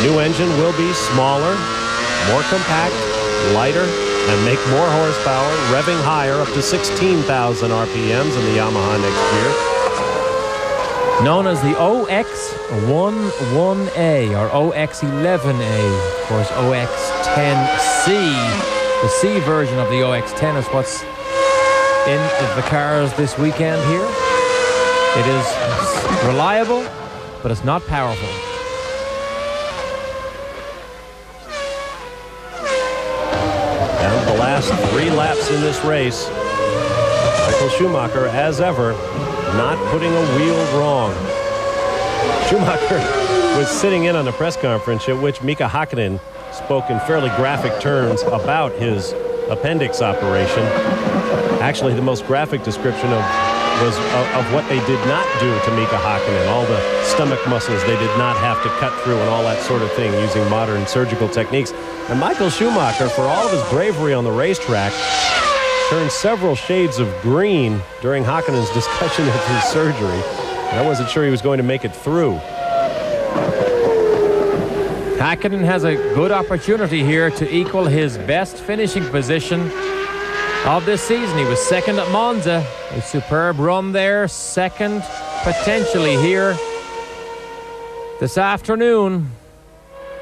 The new engine will be smaller, more compact, lighter, and make more horsepower, revving higher up to 16,000 RPMs in the Yamaha next year. Known as the OX11A or OX11A, of course OX10C. The C version of the OX10 is what's in the cars this weekend here. It is reliable, but it's not powerful. Down to the last 3 laps in this race. Michael Schumacher, as ever, not putting a wheel wrong. Schumacher was sitting in on a press conference at which Mika Hakkinen spoke in fairly graphic terms about his appendix operation. Actually, the most graphic description of what they did not do to Mika Hakkinen, all the stomach muscles they did not have to cut through and all that sort of thing using modern surgical techniques. And Michael Schumacher, for all of his bravery on the racetrack, turned several shades of green during Hakkinen's discussion of his surgery. And I wasn't sure he was going to make it through. Hakkinen has a good opportunity here to equal his best finishing position of this season. He was second at Monza. A superb run there. Second, potentially here this afternoon.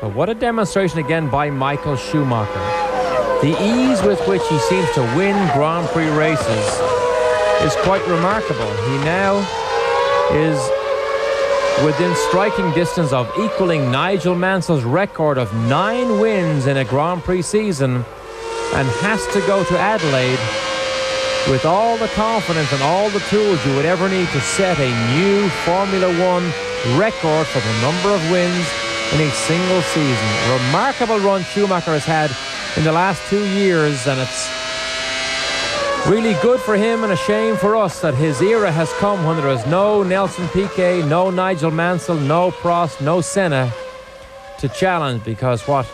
But what a demonstration again by Michael Schumacher. The ease with which he seems to win Grand Prix races is quite remarkable. He now is within striking distance of equaling Nigel Mansell's record of 9 wins in a Grand Prix season, and has to go to Adelaide with all the confidence and all the tools you would ever need to set a new Formula One record for the number of wins in a single season. A remarkable run Schumacher has had in the last 2 years, and it's really good for him and a shame for us that his era has come when there is no Nelson Piquet, no Nigel Mansell, no Prost, no Senna to challenge, because what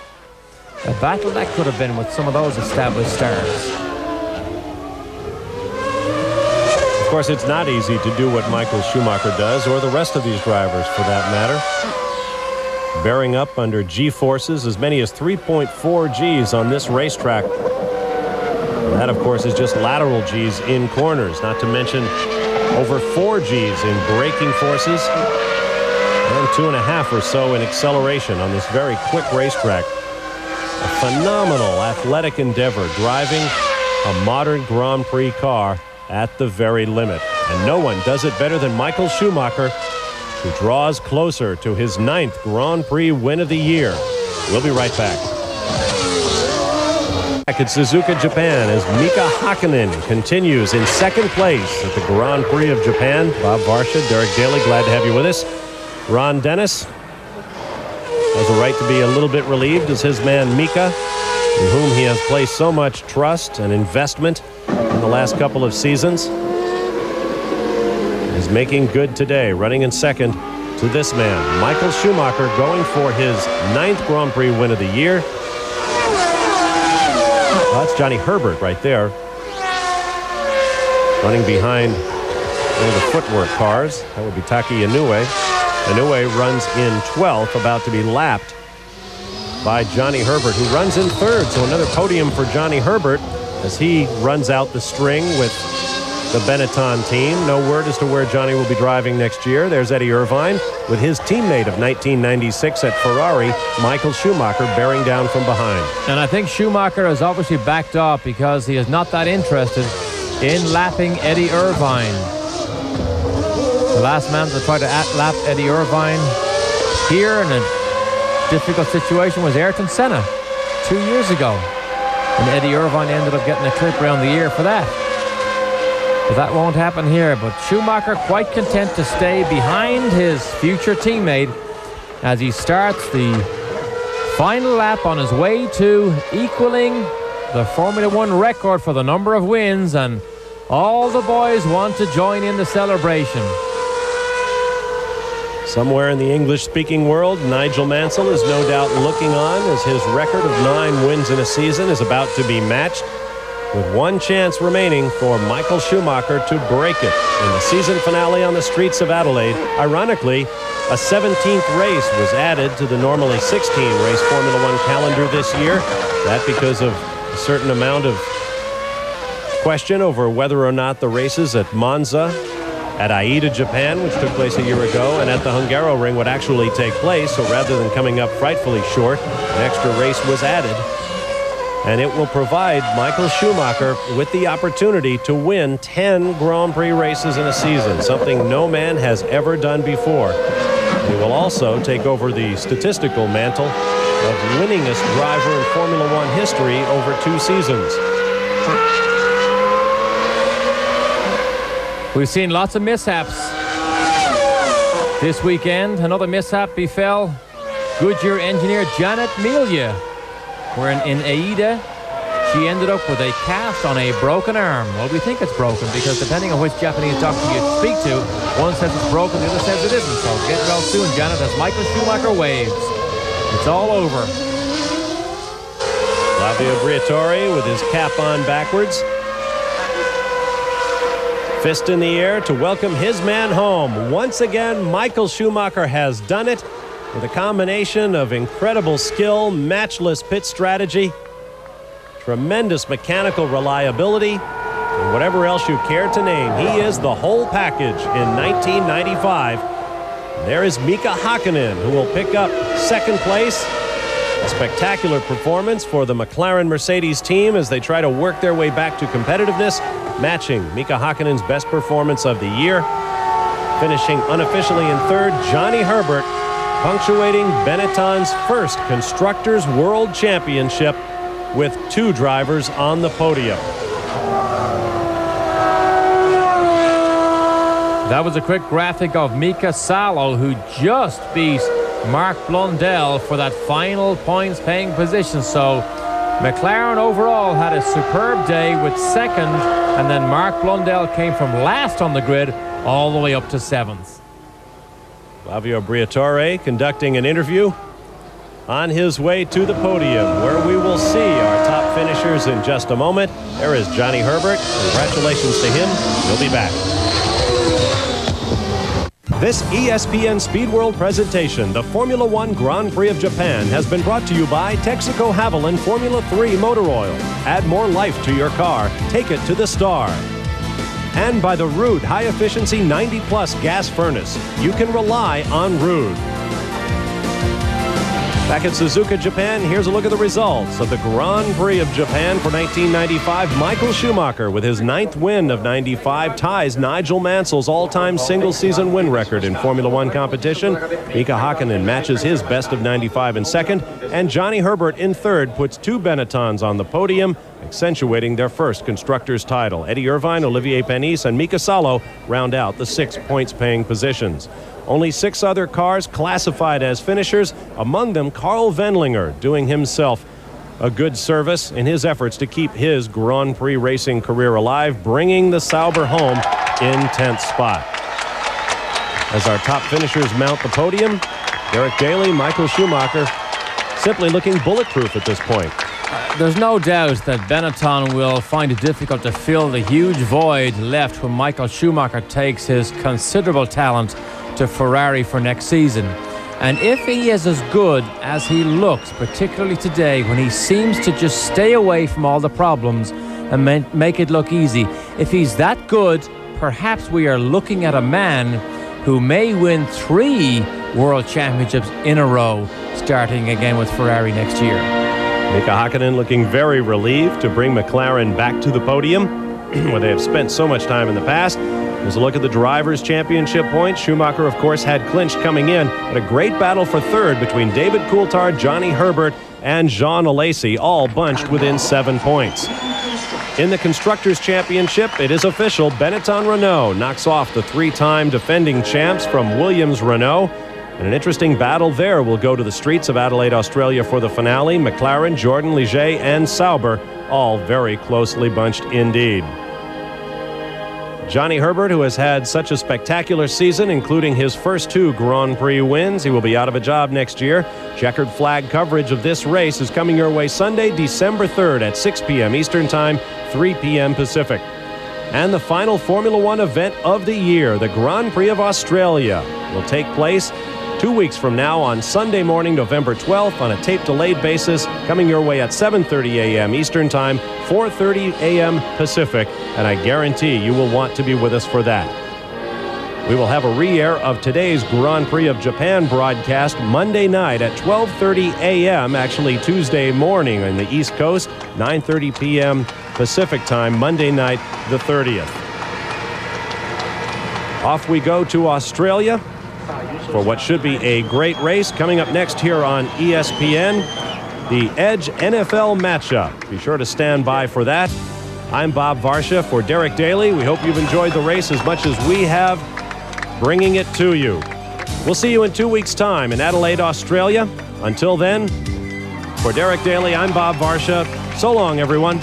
a battle that could have been with some of those established stars. Of course, it's not easy to do what Michael Schumacher does, or the rest of these drivers for that matter. Bearing up under G-forces as many as 3.4 Gs on this racetrack. And that, of course, is just lateral Gs in corners, not to mention over 4 Gs in braking forces and 2.5 or so in acceleration on this very quick racetrack. A phenomenal athletic endeavor, driving a modern Grand Prix car at the very limit. And no one does it better than Michael Schumacher, who draws closer to his 9th Grand Prix win of the year. We'll be right back. Back at Suzuka, Japan, as Mika Hakkinen continues in second place at the Grand Prix of Japan. Bob Varsha, Derek Daly, glad to have you with us. Ron Dennis has a right to be a little bit relieved as his man Mika, in whom he has placed so much trust and investment in the last couple of seasons, is making good today, running in second to this man, Michael Schumacher, going for his 9th Grand Prix win of the year. Well, that's Johnny Herbert right there, running behind one of the footwork cars. That would be Taki Inoue. Inoue runs in 12th, about to be lapped by Johnny Herbert, who runs in 3rd. So another podium for Johnny Herbert as he runs out the string with the Benetton team. No word as to where Johnny will be driving next year. There's Eddie Irvine with his teammate of 1996 at Ferrari, Michael Schumacher, bearing down from behind. And I think Schumacher has obviously backed up because he is not that interested in lapping Eddie Irvine. The last man to try to lap Eddie Irvine here in a difficult situation was Ayrton Senna 2 years ago. And Eddie Irvine ended up getting a clip around the ear for that. But that won't happen here. But Schumacher quite content to stay behind his future teammate as he starts the final lap on his way to equaling the Formula One record for the number of wins. And all the boys want to join in the celebration. Somewhere in the English-speaking world, Nigel Mansell is no doubt looking on as his record of 9 wins in a season is about to be matched, with one chance remaining for Michael Schumacher to break it in the season finale on the streets of Adelaide. Ironically, a 17th race was added to the normally 16-race Formula One calendar this year. That because of a certain amount of question over whether or not the races at Monza, at Aida, Japan, which took place a year ago, and at the Hungaroring would actually take place. So rather than coming up frightfully short, an extra race was added. And it will provide Michael Schumacher with the opportunity to win 10 Grand Prix races in a season, something no man has ever done before. He will also take over the statistical mantle of winningest driver in Formula One history over 2 seasons. We've seen lots of mishaps this weekend. Another mishap befell Goodyear engineer Janet Melia, where in Aida, she ended up with a cast on a broken arm. Well, we think it's broken because depending on which Japanese doctor you speak to, one says it's broken, the other says it isn't. So get well soon, Janet, as Michael Schumacher waves. It's all over. Flavio Briatore with his cap on backwards. Fist in the air to welcome his man home. Once again, Michael Schumacher has done it with a combination of incredible skill, matchless pit strategy, tremendous mechanical reliability, and whatever else you care to name. He is the whole package in 1995. There is Mika Hakkinen, who will pick up 2nd place. A spectacular performance for the McLaren Mercedes team as they try to work their way back to competitiveness, matching Mika Hakkinen's best performance of the year. Finishing unofficially in 3rd, Johnny Herbert, punctuating Benetton's first Constructors' World Championship with 2 drivers on the podium. That was a quick graphic of Mika Salo, who just beat Mark Blundell for that final points-paying position. So McLaren overall had a superb day with 2nd, and then Mark Blundell came from last on the grid all the way up to 7th. Flavio Briatore conducting an interview on his way to the podium, where we will see our top finishers in just a moment. There is Johnny Herbert. Congratulations to him. He'll be back. This ESPN Speed World presentation, the Formula One Grand Prix of Japan, has been brought to you by Texaco Haviland Formula 3 Motor Oil. Add more life to your car. Take it to the star. And by the Rude High-Efficiency 90-Plus Gas Furnace. You can rely on Rude. Back at Suzuka, Japan, here's a look at the results of the Grand Prix of Japan for 1995. Michael Schumacher, with his 9th win of 95, ties Nigel Mansell's all-time single-season win record in Formula One competition. Mika Hakkinen matches his best of 95 in 2nd, and Johnny Herbert in 3rd puts 2 Benettons on the podium, accentuating their first Constructors' title. Eddie Irvine, Olivier Panis, and Mika Salo round out the 6 points-paying positions. Only 6 other cars classified as finishers, among them Carl Wendlinger, doing himself a good service in his efforts to keep his Grand Prix racing career alive, bringing the Sauber home in 10th spot. As our top finishers mount the podium, Derek Daly, Michael Schumacher, simply looking bulletproof at this point. There's no doubt that Benetton will find it difficult to fill the huge void left when Michael Schumacher takes his considerable talent to Ferrari for next season. And if he is as good as he looks, particularly today when he seems to just stay away from all the problems and make it look easy, if he's that good, perhaps we are looking at a man who may win 3 World Championships in a row, starting again with Ferrari next year. Mika Hakkinen looking very relieved to bring McLaren back to the podium, where they have spent so much time in the past. As a look at the Drivers' Championship points, Schumacher, of course, had clinched coming in, but a great battle for third between David Coulthard, Johnny Herbert, and Jean Alesi, all bunched within 7 points. In the Constructors' Championship, it is official. Benetton Renault knocks off the 3-time defending champs from Williams Renault. And an interesting battle there will go to the streets of Adelaide, Australia for the finale. McLaren, Jordan, Ligier, and Sauber, all very closely bunched indeed. Johnny Herbert, who has had such a spectacular season, including his first 2 Grand Prix wins, he will be out of a job next year. Checkered flag coverage of this race is coming your way Sunday, December 3rd at 6 p.m. Eastern Time, 3 p.m. Pacific. And the final Formula One event of the year, the Grand Prix of Australia, will take place 2 weeks from now on Sunday morning, November 12th, on a tape-delayed basis, coming your way at 7:30 a.m. Eastern Time, 4:30 a.m. Pacific, and I guarantee you will want to be with us for that. We will have a re-air of today's Grand Prix of Japan broadcast Monday night at 12:30 a.m., actually Tuesday morning on the East Coast, 9:30 p.m. Pacific Time, Monday night, the 30th. Off we go to Australia for what should be a great race. Coming up next here on ESPN, the Edge NFL matchup. Be sure to stand by for that. I'm Bob Varsha for Derek Daly. We hope you've enjoyed the race as much as we have, bringing it to you. We'll see you in 2 weeks' time in Adelaide, Australia. Until then, for Derek Daly, I'm Bob Varsha. So long, everyone.